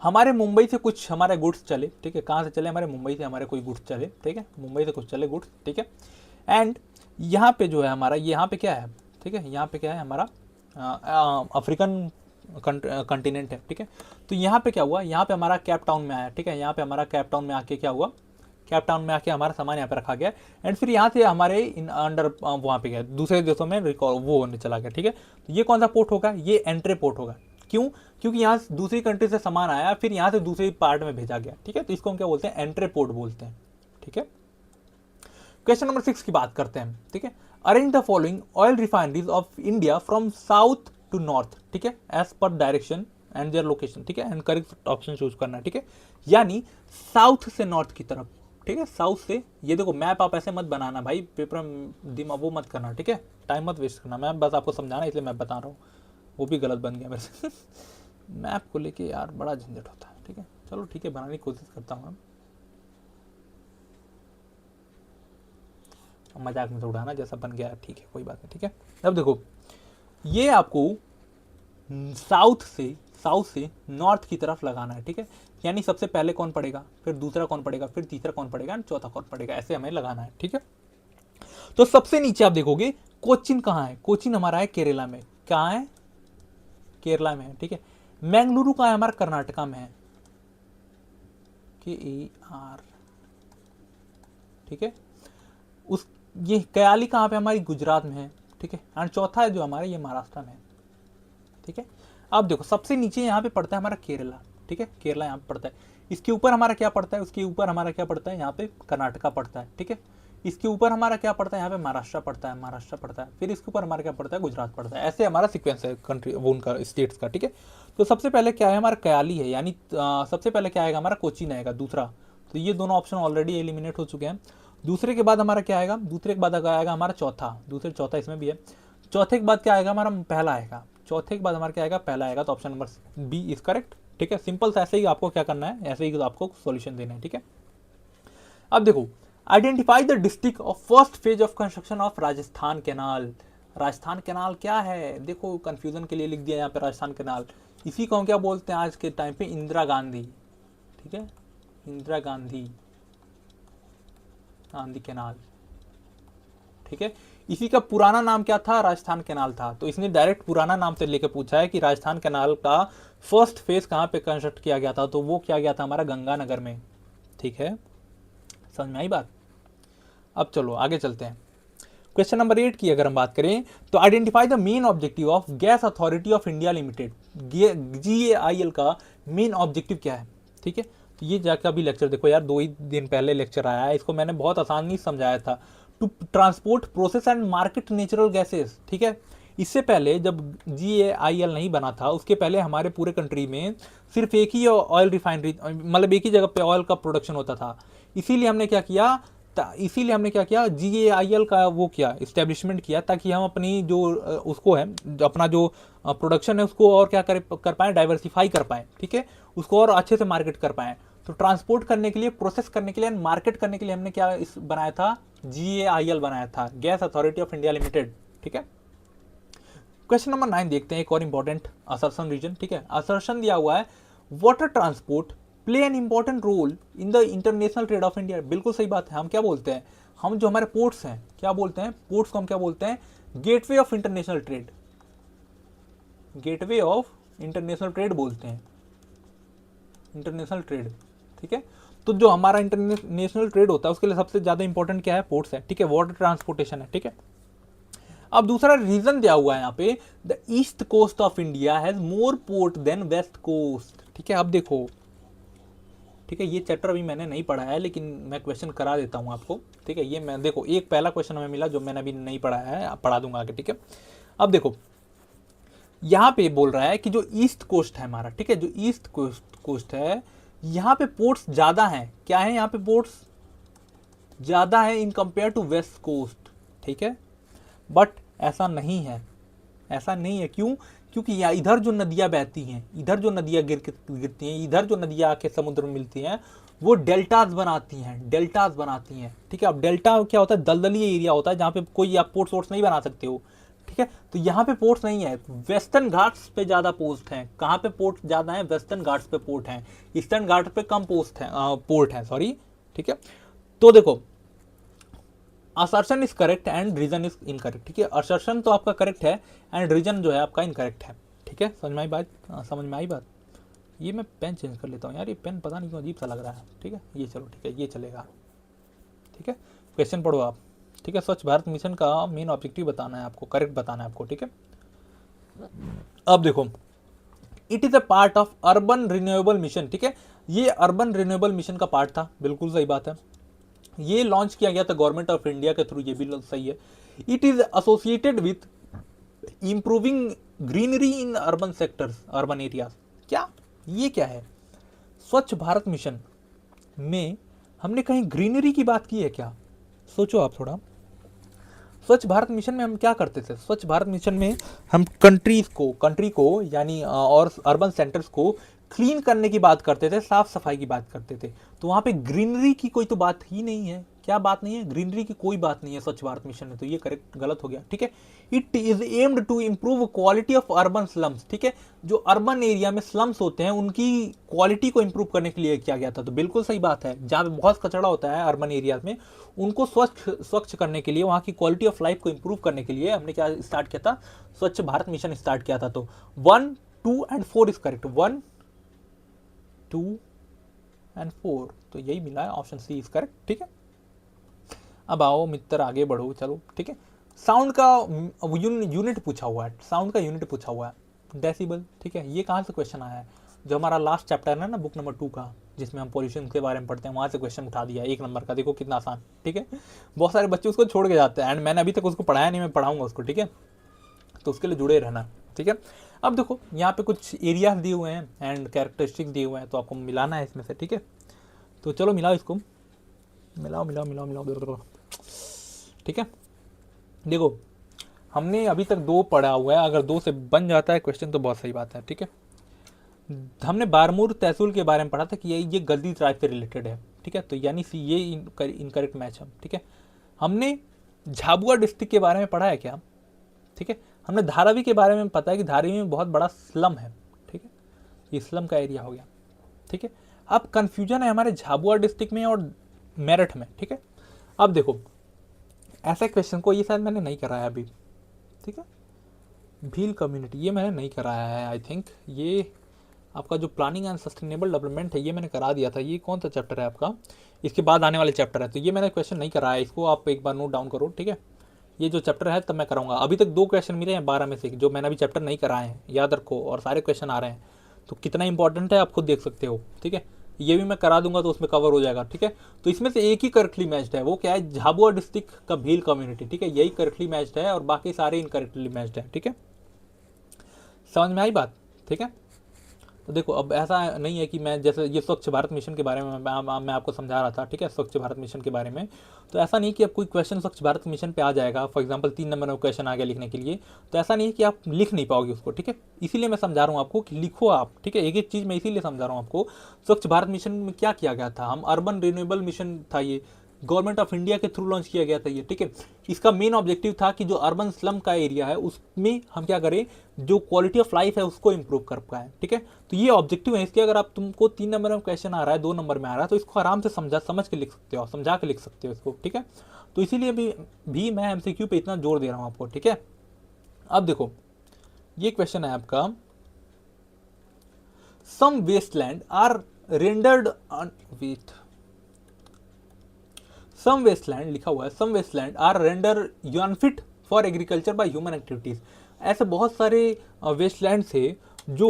हमारे मुंबई से कुछ हमारे गुड्स चले, ठीक है, कहाँ से चले, हमारे मुंबई से हमारे कोई गुड्स चले, ठीक है, मुंबई से कुछ चले गुड्स, ठीक है। एंड यहाँ पे जो है हमारा, यहाँ पे क्या है, ठीक है, यहाँ पे क्या है हमारा अफ्रीकन कंटिनेंट है, ठीक है। तो यहाँ पे क्या हुआ, यहाँ पे हमारा कैप टाउन में आया, ठीक है, यहाँ पे हमारा कैप टाउन में आके क्या हुआ, कैप टाउन में आके हमारा सामान यहाँ पे रखा गया, एंड फिर यहाँ से हमारे इन अंडर वहाँ पे गया, दूसरे देशों में रिकॉल वो होने चला गया, ठीक है। तो ये कौन सा पोर्ट होगा, ये एंट्री पोर्ट होगा, क्यों, क्योंकि यहाँ दूसरी कंट्री से सामान आया फिर यहाँ से दूसरी पार्ट में भेजा गया, ठीक है। तो इसको हम क्या बोलते हैं, एंट्री पोर्ट बोलते हैं, ठीक है। क्वेश्चन नंबर 6 की बात करते हैं, ठीक है। Arrange the following oil refineries of India from south to north, ठीक है, as per direction and their location, ठीक है, एंड करेक्ट ऑप्शन चूज करना है, ठीक है। यानी साउथ से नॉर्थ की तरफ, ठीक है, साउथ से, ये देखो मैप आप ऐसे मत बनाना भाई, पेपर में दिमाग वो मत करना, ठीक है, टाइम मत वेस्ट करना, मैं बस आपको समझाना इसलिए मैं बता रहा हूँ, वो भी गलत बन गया मेरे से मैप को लेके यार बड़ा झंझट होता है, ठीक है। चलो ठीक है, बनाने की कोशिश करता हूँ, मजाक में तो उड़ाना, जैसा बन गया ठीक है, कोई बात नहीं, ठीक है। अब देखो ये आपको साउथ से नॉर्थ की तरफ लगाना है, ठीक है। यानी सबसे पहले कौन पड़ेगा, फिर दूसरा कौन पड़ेगा, फिर तीसरा कौन पड़ेगा, चौथा कौन पड़ेगा, ऐसे हमें लगाना है, ठीक है। तो सबसे नीचे आप देखोगे कोचिन कहाँ है, कोचिन हमारा है केरला में, कहाँ है, केरला में है, ठीक है। मैंगलुरु कहाँ है, हमारा कर्नाटका में है, KER, ठीक है। उस ये कयाली कहाँ पे हमारी गुजरात में है, ठीक है। एंड चौथा है जो हमारा ये महाराष्ट्र में है, ठीक है। अब देखो सबसे नीचे यहाँ पे पड़ता है हमारा केरला, ठीक है, केरला यहाँ पे पड़ता है। इसके ऊपर हमारा क्या पड़ता है, उसके ऊपर हमारा क्या पड़ता है, यहाँ पे कर्नाटका पड़ता है, ठीक है। इसके ऊपर हमारा क्या पड़ता है, यहाँ पे महाराष्ट्र पड़ता है, महाराष्ट्र पड़ता है। फिर इसके ऊपर हमारा क्या पड़ता है, गुजरात पड़ता है। ऐसे हमारा सीक्वेंस है कंट्री वो उनका स्टेट्स का, ठीक है। तो सबसे पहले क्या है हमारा कयाली है, यानी सबसे पहले क्या आएगा हमारा कोचीन आएगा दूसरा। तो ये दोनों ऑप्शन ऑलरेडी एलिमिनेट हो चुके हैं। दूसरे के बाद हमारा क्या आएगा, दूसरे के बाद आएगा हमारा चौथा, दूसरे चौथा इसमें भी है। चौथे के बाद क्या आएगा हमारा पहला आएगा, चौथे के बाद हमारा क्या आएगा, पहला आएगा। तो option number B is correct, ठीक है। सिंपल सा ऐसे ही आपको क्या करना है, ऐसे ही आपको सॉल्यूशन देना है, ठीक है। अब देखो identify the district of first phase of construction of Rajasthan canal. Rajasthan canal क्या है, देखो कंफ्यूजन के लिए लिख दिया यहाँ पे राजस्थान कैनाल। इसी को हम क्या बोलते हैं आज के टाइम पे, इंदिरा गांधी, ठीक है, इंदिरा गांधी गांधी कैनाल, ठीक है। इसी का पुराना नाम क्या था, राजस्थान कैनाल था। तो इसने डायरेक्ट पुराना नाम से लेकर पूछा है कि राजस्थान कैनाल का फर्स्ट फेज कहाँ पे कंस्ट्रक्ट किया गया था, तो वो किया गया था हमारा गंगानगर में, ठीक है। समझ में आई बात। अब चलो आगे चलते हैं। क्वेश्चन नंबर 8 की अगर हम बात करें तो identify the main objective of gas authority of India limited. GAIL का मेन ऑब्जेक्टिव क्या है, ठीक है। तो ये जाकर अभी लेक्चर देखो यार, 2 ही दिन पहले लेक्चर आया है, इसको मैंने बहुत आसानी से समझाया था। To transport process and market natural gases, ठीक है। इससे पहले जब GAIL नहीं बना था, उसके पहले हमारे पूरे कंट्री में सिर्फ एक ही ऑयल रिफाइनरी, मतलब एक ही जगह पे ऑयल का प्रोडक्शन होता था। इसीलिए हमने क्या किया, GAIL का वो किया, इस्टेब्लिशमेंट किया, ताकि हम अपनी जो उसको है, अपना जो प्रोडक्शन है उसको और क्या कर पाए, डाइवर्सिफाई कर पाए, ठीक है, उसको और अच्छे से मार्केट कर पाए। तो ट्रांसपोर्ट करने के लिए, प्रोसेस करने के लिए, मार्केट करने के लिए हमने क्या बनाया था, GAIL बनाया था, gas authority of India limited, ठीक है। क्वेश्चन नंबर 9 देखते हैं, एक और इंपॉर्टेंट असर्शन रीजन, ठीक है। असर्शन दिया हुआ है water transport play an important role in the international trade of India. बिल्कुल सही बात है। हम क्या बोलते हैं, हम जो हमारे पोर्ट्स हैं, क्या बोलते हैं, पोर्ट्स को हम क्या बोलते हैं, gateway of international trade, gateway of international trade बोलते हैं, इंटरनेशनल ट्रेड, ठीक है। तो जो हमारा इंटरनेशनल ट्रेड होता है उसके लिए सबसे ज्यादा इंपॉर्टेंट क्या है, पोर्ट्स है, ठीक है, वाटर ट्रांसपोर्टेशन है, ठीक है। अब दूसरा रीजन दिया हुआ है यहाँ पे, the east coast of India has more port than west coast, ठीक है। अब देखो, ठीक है, ये चैप्टर अभी मैंने नहीं पढ़ा है, लेकिन मैं क्वेश्चन करा देता हूँ आपको, ठीक है। ये मैं देखो, एक पहला क्वेश्चन हमें मिला जो मैंने अभी नहीं पढ़ा है, पढ़ा दूंगा आगे, ठीक है। अब देखो यहाँ पे बोल रहा है कि जो ईस्ट कोस्ट है हमारा, ठीक है, जो ईस्ट कोस्ट है, यहाँ पे पोर्ट्स ज्यादा हैं, क्या है, यहाँ पे पोर्ट्स ज्यादा है in compare to west coast, ठीक है। बट ऐसा नहीं है, ऐसा नहीं है, क्यों, क्योंकि यहाँ इधर जो नदियाँ बहती हैं, इधर जो नदियाँ गिरती हैं, इधर जो नदियाँ आके समुद्र में मिलती हैं, वो डेल्टाज बनाती हैं, ठीक है। अब डेल्टा क्या होता है, दलदली एरिया होता है जहाँ पे कोई आप पोर्ट सोर्स नहीं बना सकते हो, ठीक है। तो यहाँ पे पोर्ट्स नहीं है, वेस्टर्न घाट्स पे ज्यादा पोस्ट हैं। कहाँ पे पोर्ट ज्यादा है, वेस्टर्न घाट्स पे पोर्ट हैं, ईस्टर्न घाट पे कम पोर्ट है, सॉरी, ठीक है। तो देखो assertion is correct and reason is incorrect, ठीक है। असर्शन तो आपका करेक्ट है एंड रीजन जो है आपका इनकरेक्ट है, ठीक है। समझ में आई बात, समझ में आई बात। ये मैं पेन चेंज कर लेता हूँ यार, ये पेन पता नहीं क्यों अजीब सा लग रहा है, ठीक है। ये चलो, ठीक है, ये चलेगा, ठीक है। क्वेश्चन पढ़ो आप, ठीक है। स्वच्छ भारत मिशन का मेन ऑब्जेक्टिव बताना है आपको, करेक्ट बताना है आपको, ठीक है। अब देखो, it is a part of urban renewable mission, ठीक है। ये अर्बन रिन्यूएबल मिशन का पार्ट था, बिल्कुल सही बात है। ये लॉन्च किया गया था गवर्नमेंट ऑफ इंडिया के थ्रू, ये भी सही है। It is associated with improving greenery in urban sectors, urban areas. क्या ये क्या है, स्वच्छ भारत मिशन में हमने कहीं ग्रीनरी की बात की है क्या, सोचो आप थोड़ा। स्वच्छ भारत मिशन में हम क्या करते थे, स्वच्छ भारत मिशन में हम कंट्री को यानी और अर्बन सेंटर्स को क्लीन करने की बात करते थे, साफ सफाई की बात करते थे। तो वहां पे ग्रीनरी की कोई तो बात ही नहीं है, क्या बात नहीं है, ग्रीनरी की कोई बात नहीं है स्वच्छ भारत मिशन में, तो ये करेक्ट गलत हो गया, ठीक है। It is aimed to improve quality of urban slums, ठीक है। जो अर्बन एरिया में स्लम्स होते हैं उनकी क्वालिटी को इंप्रूव करने के लिए किया गया था, तो बिल्कुल सही बात है। जहाँ पे बहुत कचरा होता है अर्बन एरिया में, उनको स्वच्छ करने के लिए, वहाँ की क्वालिटी ऑफ लाइफ को इंप्रूव करने के लिए हमने क्या स्टार्ट किया था, स्वच्छ भारत मिशन स्टार्ट किया था। तो 1, 2 and 4 इज करेक्ट, 1, 2 and 4, तो यही मिला है, ऑप्शन सी इज करेक्ट, ठीक है। अब आओ मित्र आगे बढ़ो, चलो, ठीक है। साउंड का यूनिट पूछा हुआ है, साउंड का यूनिट पूछा हुआ है, डेसिबल। ठीक है, ये कहाँ से क्वेश्चन आया है, जो हमारा लास्ट चैप्टर है ना बुक नंबर 2 का, जिसमें हम पॉल्यूशन के बारे में पढ़ते हैं, वहाँ से क्वेश्चन उठा दिया 1 नंबर का। देखो कितना आसान। ठीक है, बहुत सारे बच्चे उसको छोड़ के जाते हैं, एंड मैंने अभी तक उसको पढ़ाया नहीं, मैं पढ़ाऊंगा उसको। ठीक है, तो उसके लिए जुड़े रहना। ठीक है, अब देखो यहाँ पे कुछ एरियाज दिए हुए हैं एंड कैरेक्टरिस्टिक्स दिए हुए हैं, तो आपको मिलाना है इसमें से। ठीक है, तो चलो मिलाओ इसको, मिलाओ मिलाओ मिलाओ मिलाओ। ठीक है, देखो हमने अभी तक 2 पढ़ा हुआ है, अगर 2 से बन जाता है क्वेश्चन तो बहुत सही बात है। ठीक है, हमने बारमूर तहसील के बारे में पढ़ा था कि ये गद्दी ट्राइब से रिलेटेड है। ठीक है, तो यानी सी ये इनकरेक्ट मैच है। ठीक है, हमने झाबुआ डिस्ट्रिक्ट के बारे में पढ़ा है क्या? ठीक है, हमने धारावी के बारे में पता है कि धारावी में बहुत बड़ा स्लम है। ठीक है, ये स्लम का एरिया हो गया। ठीक है, अब कंफ्यूजन है हमारे झाबुआ डिस्ट्रिक्ट में और मेरठ में। ठीक है, अब देखो ऐसा क्वेश्चन को ये शायद मैंने नहीं कराया अभी। ठीक है, भील कम्युनिटी ये मैंने नहीं कराया है आई थिंक। ये आपका जो प्लानिंग एंड सस्टेनेबल डेवलपमेंट है ये मैंने करा दिया था। ये कौन सा चैप्टर है आपका, इसके बाद आने वाले चैप्टर है, तो ये मैंने क्वेश्चन नहीं कराया, इसको आप एक बार नोट डाउन करो। ठीक है, ये जो चैप्टर है तब मैं कराऊंगा। अभी तक 2 क्वेश्चन मिले हैं 12 में से, जो मैंने अभी चैप्टर नहीं कराए हैं, याद रखो, और सारे क्वेश्चन आ रहे हैं, तो कितना इंपॉर्टेंट है आप खुद देख सकते हो। ठीक है, ये भी मैं करा दूंगा तो उसमें कवर हो जाएगा। ठीक है, तो इसमें से एक ही करेक्टली मैच्ड है, वो क्या है, झाबुआ डिस्ट्रिक्ट का भील कम्युनिटी। ठीक है, यही करेक्टली मैच्ड है और बाकी सारे इनकरेक्टली मैच्ड है। ठीक है, समझ में आई बात? ठीक है, तो देखो अब ऐसा नहीं है कि मैं जैसे ये स्वच्छ भारत मिशन के बारे में मैं आपको समझा रहा था। ठीक है, स्वच्छ भारत मिशन के बारे में, तो ऐसा नहीं कि अब कोई क्वेश्चन स्वच्छ भारत मिशन पे आ जाएगा, फॉर एग्जांपल 3 नंबर में क्वेश्चन आ गया लिखने के लिए, तो ऐसा नहीं है कि आप लिख नहीं पाओगे उसको। ठीक है, इसीलिए मैं समझा रहा हूँ आपको कि लिखो आप। ठीक है, एक एक चीज़ मैं इसीलिए समझा रहा हूँ आपको। स्वच्छ भारत मिशन में क्या किया गया था, हम अर्बन रिन्यूएबल मिशन था, ये गवर्नमेंट ऑफ इंडिया के थ्रू लॉन्च किया गया था ये। ठीक है, इसका मेन ऑब्जेक्टिव था कि जो अर्बन स्लम का एरिया है उसमें हम क्या करें, जो क्वालिटी ऑफ लाइफ है उसको इंप्रूव कर पाए। ठीक है, तो ये ऑब्जेक्टिव है इसके। अगर आप तुमको 3 नंबर में क्वेश्चन आ रहा है, 2 नंबर में आ रहा है, तो इसको आराम से समझ के लिख सकते हो, समझा के लिख सकते हो इसको। ठीक है, तो इसीलिए भी मैं एमसीक्यू पे इतना जोर दे रहा हूँ आपको। ठीक है, अब देखो ये क्वेश्चन है आपका, some wasteland are rendered with some wasteland लिखा हुआ है, some wasteland are render unfit for agriculture by human activities. ऐसे बहुत सारे वेस्टलैंड थे जो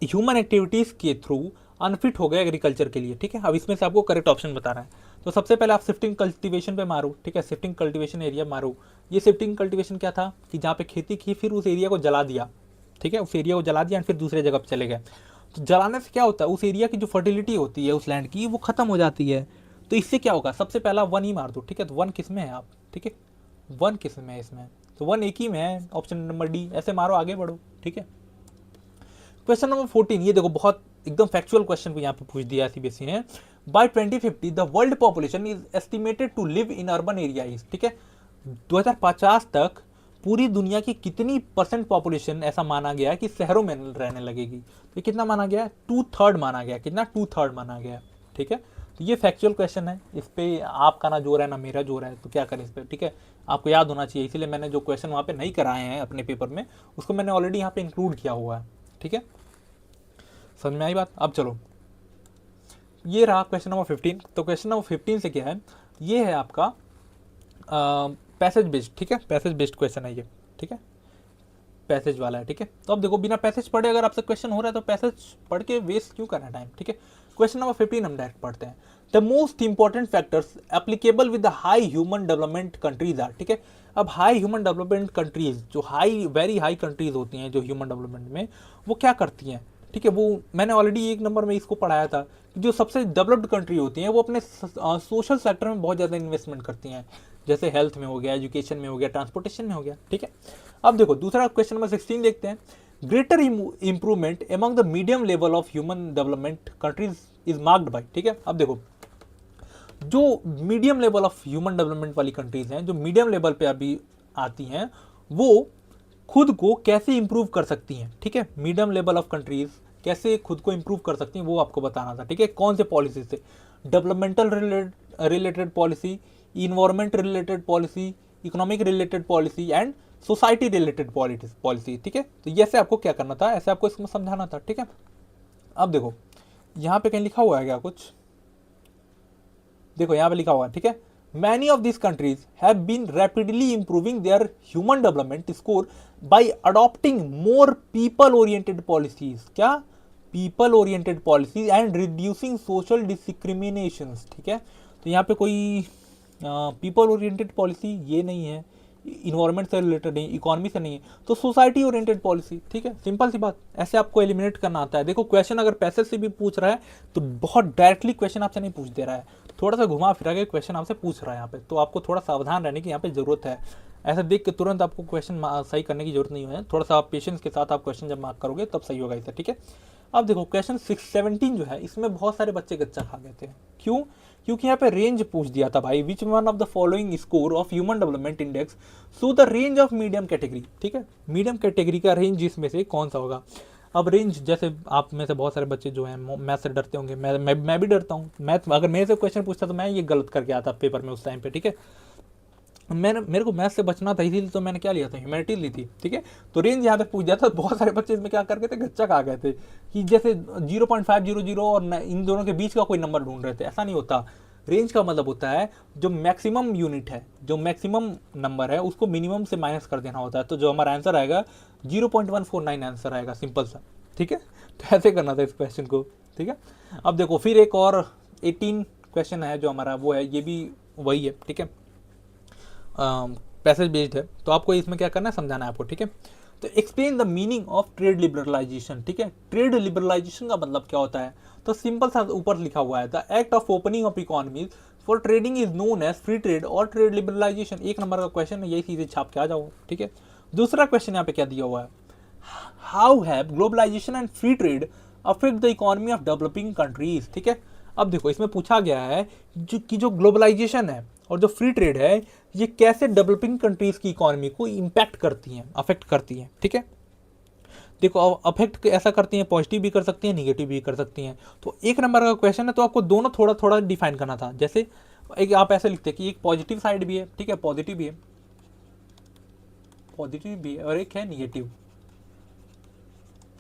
ह्यूमन एक्टिविटीज के थ्रू अनफिट हो गए एग्रीकल्चर के लिए। ठीक है, अब इसमें से आपको करेक्ट ऑप्शन बता रहा है। तो सबसे पहले आप शिफ्टिंग कल्टीवेशन पे मारो। ठीक है, शिफ्टिंग कल्टीवेशन एरिया मारो। ये शिफ्टिंग कल्टीवेशन क्या था कि जहाँ पे खेती की फिर उस एरिया को जला दिया। ठीक है, उस एरिया को जला दिया एंड फिर दूसरे जगह पे चले गए। तो जलाने से क्या होता है, उस एरिया की जो फर्टिलिटी होती है उस लैंड की वो खत्म हो जाती है। तो इससे क्या होगा, सबसे पहला 1 ही मार दो। ठीक है, तो 1 किस में है आप? ठीक है, 1 किस में है इसमें, तो 1 एक ही में है, ऑप्शन नंबर डी। ऐसे मारो, आगे बढ़ो। ठीक है, क्वेश्चन नंबर 14, ये देखो बहुत एकदम फैक्चुअल क्वेश्चन को यहाँ पे पूछ दिया सीबीएसई ने। By 2050 the world population is estimated to live in urban areas. ठीक है, 2050 तक पूरी दुनिया की कितनी % पॉपुलेशन ऐसा माना गया है कि शहरों में रहने लगेगी? तो कितना माना गया है? 2/3 माना गया। कितना? 2/3 माना गया। ठीक है, तो ये फैक्चुअल क्वेश्चन है, इस पे आपका ना जोर है ना मेरा जोर है, तो क्या करें इस पर। ठीक है, आपको याद होना चाहिए, इसीलिए मैंने जो क्वेश्चन वहाँ पे नहीं कराए हैं अपने पेपर में उसको मैंने ऑलरेडी यहाँ पे इंक्लूड किया हुआ है। ठीक है, समझ में आई बात? अब चलो, ये रहा क्वेश्चन नंबर 15। तो क्वेश्चन नंबर 15 से क्या है, ये है आपका पैसेज बेस्ड। ठीक है, पैसेज बेस्ड क्वेश्चन है ये। ठीक है, पैसेज वाला है। ठीक है, तो अब देखो बिना पैसेज पढ़े अगर आपसे क्वेश्चन हो रहा है तो पैसेज पढ़ के वेस्ट क्यों करना टाइम। ठीक है, क्वेश्चन नंबर 15 हम डायरेक्ट पढ़ते हैं। The most important factors applicable with the high human development countries are. ठीक है, अब हाई ह्यूमन डेवलपमेंट कंट्रीज, जो वेरी हाई कंट्रीज होती हैं जो ह्यूमन डेवलपमेंट में, वो क्या करती हैं? ठीक है, वो मैंने ऑलरेडी 1 नंबर में इसको पढ़ाया था कि जो सबसे डेवलप्ड कंट्री होती हैं वो अपने सोशल सेक्टर में बहुत ज़्यादा इन्वेस्टमेंट करती हैं, जैसे हेल्थ में हो गया, एजुकेशन में हो गया, ट्रांसपोर्टेशन में हो गया। ठीक है, अब देखो दूसरा क्वेश्चन नंबर 16 देखते हैं। Greater improvement among the medium level of human development countries is marked by. ठीक है, अब देखो जो medium level of human development वाली कंट्रीज हैं, जो मीडियम लेवल पे अभी आती हैं, वो खुद को कैसे इंप्रूव कर सकती हैं। ठीक है, मीडियम लेवल ऑफ कंट्रीज कैसे खुद को इंप्रूव कर सकती हैं वो आपको बताना था। ठीक है, कौन से पॉलिसी से? Developmental related policy, environment related policy, economic related policy and society related policy. ठीक है, तो ये ऐसे आपको क्या करना था, ऐसे आपको इसमें समझाना था। ठीक है, अब देखो यहाँ पे कहीं लिखा हुआ है क्या कुछ? देखो यहाँ पे लिखा हुआ है। ठीक है, Many of these countries have been rapidly improving their human development score by adopting more people-oriented policies. क्या? People-oriented policies and reducing social discriminations. ठीक है, तो यहाँ पे कोई पीपल ओरिएंटेड पॉलिसी ये नहीं है, इन्वायरमेंट से रिलेटेड नहीं, इकोनॉमी से नहीं है, तो सोसाइटी ओरिएंटेड पॉलिसी। ठीक है, सिंपल सी बात, ऐसे आपको एलिमिनेट करना आता है। देखो क्वेश्चन अगर पैसे से भी पूछ रहा है तो बहुत डायरेक्टली क्वेश्चन आपसे नहीं पूछ दे रहा है, थोड़ा सा घुमा फिरा के क्वेश्चन आपसे पूछ रहा है यहाँ पे, तो आपको थोड़ा सावधान रहने की यहाँ पे जरूरत है। ऐसे देख के तुरंत आपको क्वेश्चन सही करने की जरूरत नहीं है, थोड़ा सा आप पेशेंस के साथ आप क्वेश्चन जब मार्क करोगे तब सही होगा इसे। ठीक है, अब देखो क्वेश्चन 617 जो है इसमें बहुत सारे बच्चे गच्चा खा गए थे। क्यों? क्योंकि यहाँ पे रेंज पूछ दिया था भाई, विच one of the following score of human development index so the range of medium category. ठीक है, मीडियम कैटेगरी का रेंज इसमें से कौन सा होगा। अब रेंज, जैसे आप में से बहुत सारे बच्चे जो हैं मैथ से डरते होंगे, मैं भी डरता हूँ। मैथ अगर मेरे से क्वेश्चन पूछता तो मैं ये गलत करके आता पेपर में उस टाइम पे। ठीक है, मेरे को मैथ से बचना था, इसीलिए तो मैंने क्या लिया था, ह्यूमैनिटी ली थी। ठीक है, तो रेंज यहाँ पे पूछ दिया था, बहुत सारे बच्चे इसमें क्या कर गए थे, गच्चा खा गए थे कि जैसे 0.500 और इन दोनों के बीच का कोई नंबर ढूंढ रहे थे। ऐसा नहीं होता। रेंज का मतलब होता है जो मैक्सिमम यूनिट है, जो मैक्सिमम नंबर है उसको मिनिमम से माइनस कर देना होता है। तो जो हमारा आंसर आएगा 0.149 आंसर आएगा, सिंपल सा। ठीक है, तो ऐसे करना था इस क्वेश्चन को। ठीक है, अब देखो फिर एक और 18 क्वेश्चन है जो हमारा वो है, ये भी वही है। ठीक है, पैसेज बेस्ड है, तो आपको इसमें क्या करना है, समझाना है आपको। ठीक है, तो explain the meaning of trade liberalisation. ठीक है, ट्रेड लिबरलाइजेशन का मतलब क्या होता है, तो सिंपल सा ऊपर लिखा हुआ है, the act of opening of economies for trading is known as free trade और ट्रेड लिबरलाइजेशन। एक नंबर का क्वेश्चन है, यही चीजें छाप के आ जाओ। ठीक है, दूसरा क्वेश्चन यहाँ पे क्या दिया हुआ है, how have globalisation and free trade affect the economy of developing countries. ठीक है, अब देखो इसमें पूछा गया है जो ग्लोबलाइजेशन है और जो फ्री ट्रेड है ये कैसे डेवलपिंग कंट्रीज की इकोनॉमी को इंपैक्ट करती हैं, अफेक्ट करती हैं। ठीक है, देखो अफेक्ट ऐसा करती हैं, पॉजिटिव भी कर सकती हैं, निगेटिव भी कर सकती हैं। तो एक नंबर का क्वेश्चन है, तो आपको दोनों थोड़ा थोड़ा डिफाइन करना था। जैसे एक आप ऐसे लिखते हैं कि एक पॉजिटिव साइड भी है, ठीक है, पॉजिटिव भी है, पॉजिटिव भी है, और एक है निगेटिव।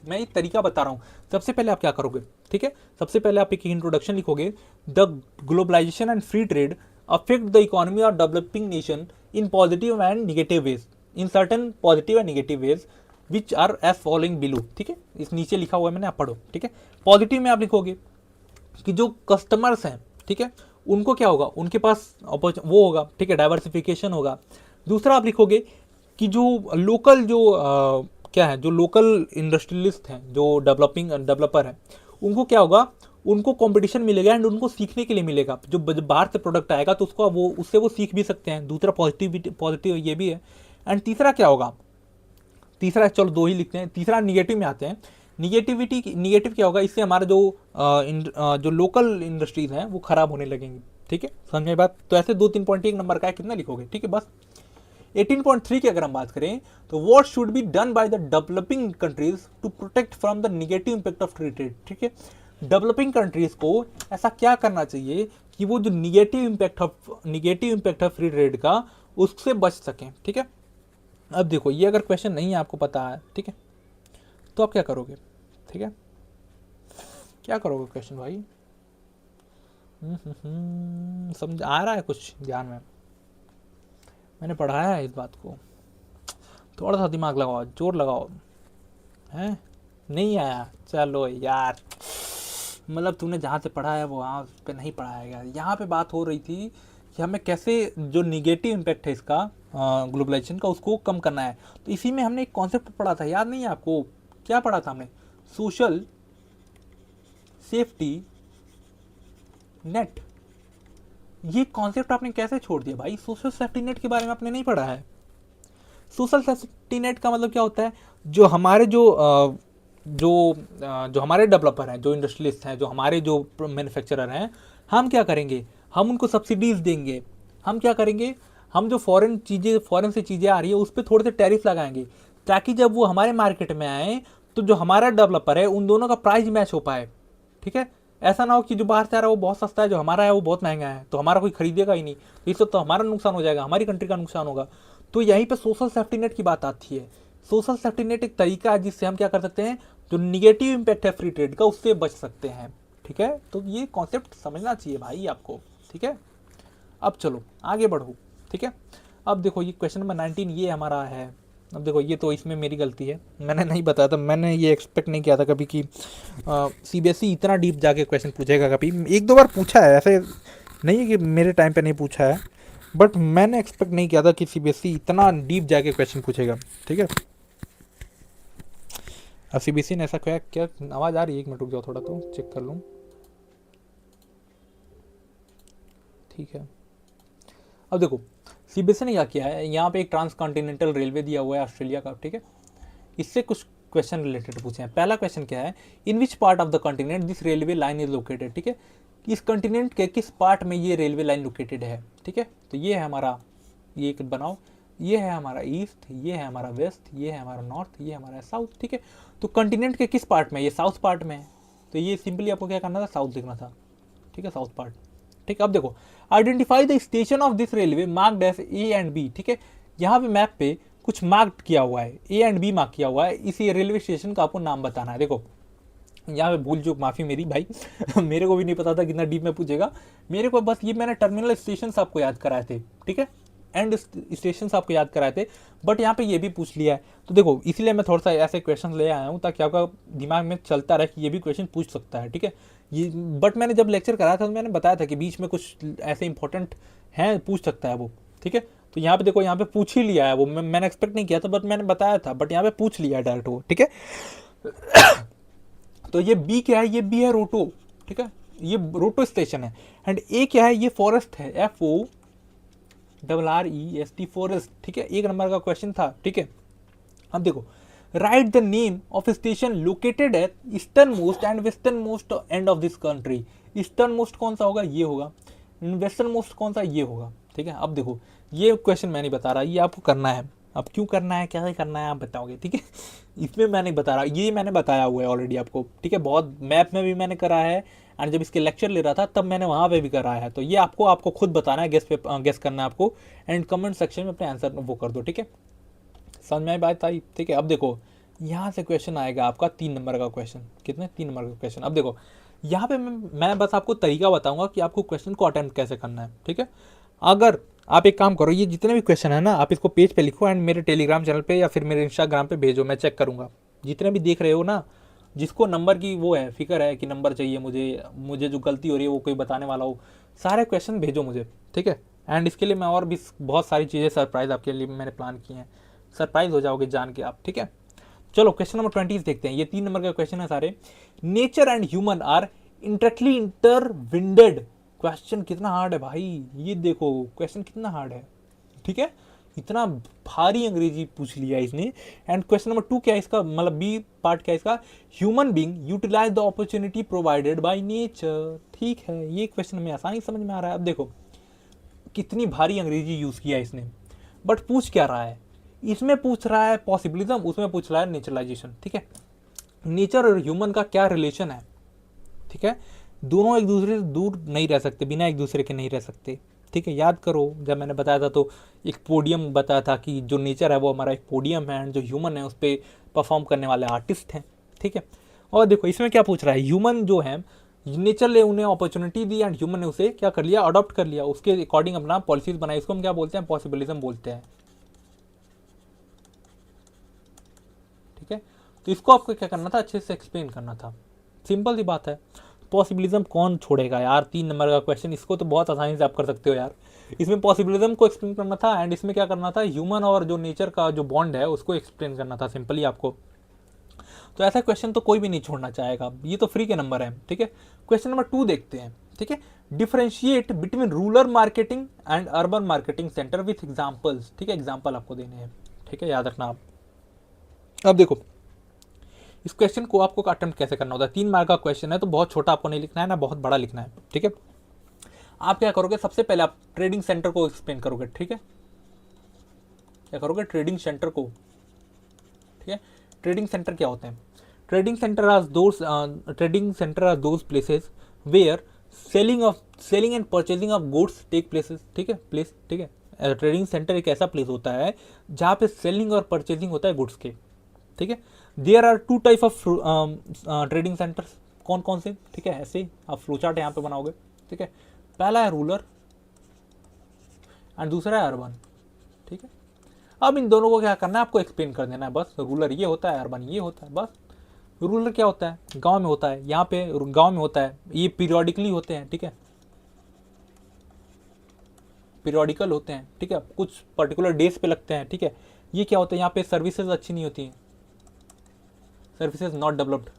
मैं एक तरीका बता रहा हूं। सबसे पहले आप क्या करोगे, ठीक है, सबसे पहले आप एक इंट्रोडक्शन लिखोगे, the globalisation and free trade affect the economy of developing nation in positive and negative ways, in certain positive and negative ways which are as following below. ठीक है, इस नीचे लिखा हुआ है मैंने, आप पढ़ो। ठीक है, पॉजिटिव में आप लिखोगे कि जो कस्टमर्स हैं, ठीक है, उनको क्या होगा, उनके पास वो होगा, ठीक है, डाइवर्सिफिकेशन होगा। दूसरा आप लिखोगे कि जो लोकल क्या है, जो लोकल इंडस्ट्रियलिस्ट हैं, जो डेवलपर हैं, उनको क्या होगा, उनको कंपटीशन मिलेगा एंड उनको सीखने के लिए मिलेगा। जो बाहर से प्रोडक्ट आएगा तो उससे वो सीख भी सकते हैं। दूसरा पॉजिटिव ये भी है। एंड तीसरा क्या होगा, तीसरा, चलो दो ही लिखते हैं, तीसरा निगेटिव में आते हैं। निगेटिव क्या होगा, इससे हमारा जो लोकल इंडस्ट्रीज हैं वो खराब होने लगेंगी। ठीक है, समझे बात। तो ऐसे 2-3 पॉइंट एक नंबर का है, कितना लिखोगे। ठीक है, बस 18.3 की अगर हम बात करें तो what should be done by the developing countries to protect from the negative impact of free trade. ठीक है, डेवलपिंग कंट्रीज को ऐसा क्या करना चाहिए कि वो जो negative impact of free trade का उससे बच सकें। ठीक है, अब देखो ये अगर क्वेश्चन नहीं है, आपको पता है, ठीक है, तो आप क्या करोगे। ठीक है, क्या करोगे क्वेश्चन भाई, समझ आ रहा है कुछ ध्यान में, मैंने पढ़ाया है इस बात को, थोड़ा सा दिमाग लगाओ, जोर लगाओ। हैं, नहीं आया, चलो यार, मतलब तूने जहाँ से पढ़ा है वो वहाँ पे नहीं पढ़ाया गया। यहाँ पे बात हो रही थी कि हमें कैसे जो निगेटिव इम्पैक्ट है इसका ग्लोबलाइजेशन का, उसको कम करना है। तो इसी में हमने एक कॉन्सेप्ट पढ़ा था, याद नहीं है आपको, क्या पढ़ा था हमने, सोशल सेफ्टी नेट। ये कॉन्सेप्ट आपने कैसे छोड़ दिया भाई, सोशल सेफ्टी नेट के बारे में आपने नहीं पढ़ा है। सोशल सेफ्टी नेट का मतलब क्या होता है, जो हमारे जो हमारे डेवलपर हैं, जो इंडस्ट्रियलिस्ट हैं, जो हमारे जो मैन्युफैक्चरर हैं, हम क्या करेंगे, हम उनको सब्सिडीज देंगे। हम क्या करेंगे, हम जो फॉरेन से चीज़ें आ रही है उस पर थोड़े से टैरिफ लगाएंगे, ताकि जब वो हमारे मार्केट में आए तो जो हमारा डेवलपर है उन दोनों का प्राइस मैच हो पाए। ठीक है, ऐसा ना हो कि जो बाहर से आ रहा है वो बहुत सस्ता है, जो हमारा है वो बहुत महंगा है, तो हमारा कोई खरीदेगा ही नहीं, तो इससे तो हमारा नुकसान हो जाएगा, हमारी कंट्री का नुकसान होगा। तो यहीं पे सोशल सेफ्टी नेट की बात आती है। सोशल सेफ्टी नेट एक तरीका है जिससे हम क्या कर सकते हैं, जो निगेटिव इंपैक्ट है फ्री ट्रेड का उससे बच सकते हैं। ठीक है, तो ये कॉन्सेप्ट समझना चाहिए भाई आपको। ठीक है, अब चलो आगे बढ़ो, ठीक है। अब देखो ये क्वेश्चन नंबर 19 ये हमारा है। अब देखो ये तो इसमें मेरी गलती है, मैंने नहीं बताया था, मैंने ये एक्सपेक्ट नहीं किया था कभी कि सीबीएसई इतना डीप जाके क्वेश्चन पूछेगा। कभी एक दो बार पूछा है, ऐसे नहीं है कि मेरे टाइम पे नहीं पूछा है, बट मैंने एक्सपेक्ट नहीं किया था कि सीबीएसई इतना डीप जाके क्वेश्चन पूछेगा, ठीक है। अब सीबीएसई ने ऐसा क्या क्या आवाज़ आ रही है, एक मिनट रुक जाओ थोड़ा तो चेक कर लूँ, ठीक है। अब देखो सीबीएसई ने क्या किया है, यहाँ पे एक ट्रांस कॉन्टिनेंटल रेलवे दिया हुआ है ऑस्ट्रेलिया का, ठीक है। इससे कुछ क्वेश्चन रिलेटेड पूछे हैं। पहला क्वेश्चन क्या है, in which part of the continent this railway line is located, ठीक है। इस कॉन्टिनेंट के किस पार्ट में ये रेलवे लाइन लोकेटेड है, ठीक है। तो ये है हमारा, ये एक बनाओ, ये है हमारा ईस्ट, ये है हमारा वेस्ट, ये है हमारा नॉर्थ, ये हमारा साउथ, ठीक है। तो कॉन्टिनेंट के किस पार्ट में, ये साउथ पार्ट में है, तो ये सिंपली आपको क्या करना था, साउथ लिखना था, ठीक है, साउथ पार्ट, ठीक है। अब देखो identify the station of this railway marked as A and B, ठीक है। यहाँ पे मैप पे कुछ मार्क किया हुआ है, ए एंड बी मार्क किया हुआ है, इसी रेलवे स्टेशन का आपको नाम बताना है। देखो यहाँ पे भूल चूक माफ़ी मेरी भाई मेरे को भी नहीं पता था कितना डीप में पूछेगा, मेरे को बस ये मैंने टर्मिनल स्टेशन आपको याद कराए थे, ठीक है, एंड स्टेशन आपको याद कराए थे, बट यहाँ पे ये भी पूछ लिया है। तो देखो इसीलिए मैं थोड़ा सा ऐसे क्वेश्चन ले आया हूँ ताकि आपका दिमाग में चलता रहे कि ये भी क्वेश्चन पूछ सकता है, ठीक है। ये बट मैंने जब लेक्चर कराया था तो मैंने बताया था कि बीच में कुछ ऐसे इंपॉर्टेंट हैं, पूछ सकता है वो, ठीक है। तो यहाँ पे देखो यहाँ पे पूछ ही लिया है वो, मैंने एक्सपेक्ट नहीं किया था बट मैंने बताया था, बट यहाँ पे पूछ लिया है डायरेक्ट वो, ठीक है। तो ये बी क्या है, ये बी है रोटो, ठीक है, ये रोटो स्टेशन है। एंड ए क्या है, ये फॉरेस्ट है, FORREST फॉरेस्ट, ठीक है। एक नंबर का क्वेश्चन था, ठीक है। अब देखो right the name of station located at eastern most and western most end of this country. Eastern most कौन सा होगा, ये होगा, वेस्टर्न मोस्ट कौन सा, ये होगा, ठीक है। अब देखो ये क्वेश्चन मैं नहीं बता रहा, ये आपको करना है। अब क्यों करना है, कैसे करना है आप बताओगे, ठीक है। इसमें मैं नहीं बता रहा, ये मैंने बताया हुआ है ऑलरेडी आपको, ठीक है। बहुत मैप में भी मैंने करा है, एंड जब इसके लेक्चर ले रहा था तब मैंने वहाँ पे भी करा है। तो ये आपको खुद बताना है, गेस करना है आपको, एंड कमेंट सेक्शन में अपने आंसर वो कर दो, ठीक है। समझ में आई बात आई, ठीक है। अब देखो यहाँ से क्वेश्चन आएगा आपका 3 नंबर का क्वेश्चन, कितने 3 नंबर का क्वेश्चन। अब देखो यहाँ पे मैं बस आपको तरीका बताऊंगा कि आपको क्वेश्चन को अटेम्प्ट कैसे करना है, ठीक है। अगर आप एक काम करो, ये जितने भी क्वेश्चन है ना आप इसको पेज पे लिखो एंड मेरे टेलीग्राम चैनल पे या फिर मेरे इंस्टाग्राम पे भेजो, मैं चेक करूंगा। जितने भी देख रहे हो ना, जिसको नंबर की वो है फिक्र है कि नंबर चाहिए मुझे जो गलती हो रही है वो कोई बताने वाला हो, सारे क्वेश्चन भेजो मुझे, ठीक है। एंड इसके लिए मैं और भी बहुत सारी चीज़ें सरप्राइज आपके लिए मैंने प्लान की हैं, सरप्राइज हो जाओगे जान के आप, ठीक है। चलो क्वेश्चन नंबर 20 देखते हैं, ये 3 नंबर का क्वेश्चन है सारे। Nature and human are intricately intertwined. Question कितना हार्ड है भाई, ये देखो क्वेश्चन कितना हार्ड है, ठीक है। इतना भारी अंग्रेजी पूछ लिया इसने। एंड क्वेश्चन नंबर 2 क्या है इसका, मतलब बी पार्ट क्या है इसका, human being utilise the opportunity provided by nature, ठीक है। ये क्वेश्चन हमें आसानी समझ में आ रहा है। अब देखो कितनी भारी अंग्रेजी यूज किया इसने, बट पूछ क्या रहा है, इसमें पूछ रहा है पॉसिबिलिज्म, उसमें पूछ रहा है नेचुरलाइजेशन, ठीक है। नेचर और ह्यूमन का क्या रिलेशन है, ठीक है। दोनों एक दूसरे से दूर नहीं रह सकते, बिना एक दूसरे के नहीं रह सकते, ठीक है। याद करो जब मैंने बताया था तो एक पोडियम बताया था कि जो नेचर है वो हमारा एक पोडियम है, एंड जो ह्यूमन है उस पर परफॉर्म करने वाले आर्टिस्ट हैं, ठीक है। और देखो इसमें क्या पूछ रहा है, ह्यूमन जो है नेचर ने उन्हें अपॉर्चुनिटी दी एंड ह्यूमन ने उसे क्या कर लिया, अडॉप्ट कर लिया, उसके अकॉर्डिंग अपना पॉलिसीज बनाई, इसको हम क्या बोलते हैं, पॉसिबिलिज्म बोलते हैं, ठीक है। तो इसको आपको क्या करना था, अच्छे से एक्सप्लेन करना था, सिंपल सी बात है। पॉसिबिलिज्म कौन छोड़ेगा यार, 3 नंबर का क्वेश्चन, इसको तो बहुत आसानी से आप कर सकते हो यार। इसमें पॉसिबिलिज्म को एक्सप्लेन करना था एंड इसमें क्या करना था, ह्यूमन और जो नेचर का जो बॉन्ड है उसको एक्सप्लेन करना था सिंपली आपको। तो ऐसा क्वेश्चन तो कोई भी नहीं छोड़ना चाहेगा, ये तो फ्री के नंबर है, ठीक है। क्वेश्चन नंबर 2 देखते हैं, ठीक है। Differentiate between rural marketing and urban marketing centre with examples, ठीक है। एग्जाम्पल आपको देने हैं, ठीक है, याद रखना आप। अब देखो इस क्वेश्चन को आपको अटेम्प्ट कैसे करना होता है, 3 मार्क का क्वेश्चन है तो बहुत छोटा आपको नहीं लिखना है ना बहुत बड़ा लिखना है, ठीक है। आप क्या करोगे, सबसे पहले आप ट्रेडिंग सेंटर को एक्सप्लेन करोगे, ठीक है। क्या करोगे, ट्रेडिंग सेंटर को, ठीक है। ट्रेडिंग सेंटर क्या होते हैं, trading centre are those places where selling and purchasing of goods take places, ठीक है, प्लेस, ठीक है। ट्रेडिंग सेंटर एक ऐसा प्लेस होता है जहाँ पे सेलिंग और परचेजिंग होता है गुड्स के, ठीक है। There are 2 type of trading centres, कौन कौन से, ठीक है। ऐसे आप फ्लो चार्ट यहाँ पे बनाओगे, ठीक है। पहला है रूरल एंड दूसरा है अर्बन। ठीक है, अब इन दोनों को क्या करना है, आपको एक्सप्लेन कर देना है बस। रूरल ये होता है, अर्बन ये होता है, बस। रूरल क्या होता है, गांव में होता है, यहाँ पे गांव में होता है, ये पीरियोडिकली होते हैं। ठीक है, पीरियोडिकल होते हैं। ठीक है, कुछ पर्टिकुलर डेज पे लगते हैं। ठीक है, ये क्या होता है, यहाँ पे सर्विसेज अच्छी नहीं होती हैं, सर्विसेज नॉट डेवलप्ड।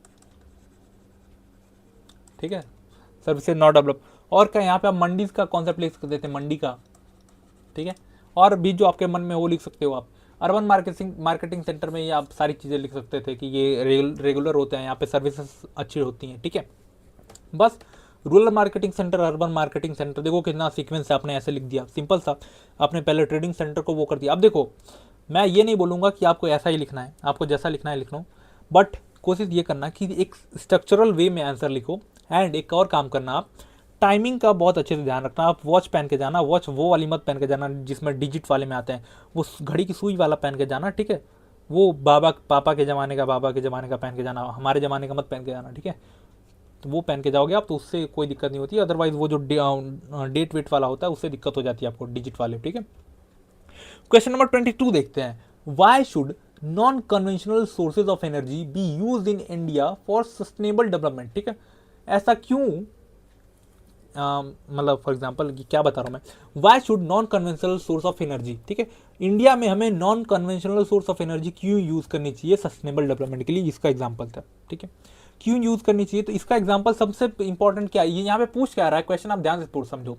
ठीक है, सर्विसेज नॉट डेवलप। और क्या, यहाँ पे आप मंडीज का कॉन्सेप्ट लिख सकते थे, मंडी का। ठीक है, और भी जो आपके मन में वो लिख सकते हो आप। अर्बन मार्केटिंग सेंटर में ये आप सारी चीज़ें लिख सकते थे कि ये रेगुलर होते हैं, यहाँ पे सर्विसेज अच्छी होती हैं। ठीक है, बस। Rural marketing centre, urban marketing centre, देखो कितना सीक्वेंस है, आपने ऐसे लिख दिया, सिंपल सा। आपने पहले ट्रेडिंग सेंटर को वो कर दिया। अब देखो, मैं ये नहीं बोलूँगा कि आपको ऐसा ही लिखना है, आपको जैसा लिखना है लिख लो, बट कोशिश ये करना कि एक स्ट्रक्चरल वे में आंसर लिखो। एंड एक और काम करना, आप टाइमिंग का बहुत अच्छे से ध्यान रखना। आप वॉच पहन के जाना, वॉच वो वाली मत पहन के जाना जिसमें डिजिट वाले में आते हैं, वो घड़ी की सुई वाला पहन के जाना। ठीक है, वो पापा के ज़माने का पहन के जाना, हमारे ज़माने का मत पहन के जाना। ठीक है, तो वो पहन के जाओगे आप तो उससे कोई दिक्कत नहीं होती। अदरवाइज वो जो डेट वेट वाला होता है उससे दिक्कत हो जाती है आपको, डिजिट वाले। ठीक है, क्वेश्चन नंबर 22 देखते हैं। Why should non conventional sources of energy B use in India for sustainable development. ठीक है, ऐसा क्यों, मतलब फॉर एग्जाम्पल क्या बता रहा हूँ मैं, why should non conventional source of energy, ठीक है, इंडिया में हमें non conventional source of energy क्यों यूज करनी चाहिए सस्टेनेबल डेवलपमेंट के लिए, इसका एग्जाम्पल था। ठीक है, क्यों यूज करनी चाहिए, तो इसका एग्जाम्पल सबसे इंपॉर्टेंट क्या है, ये यहाँ पे पूछ क्या रहा है क्वेश्चन, आप ध्यान से पूछ समझो।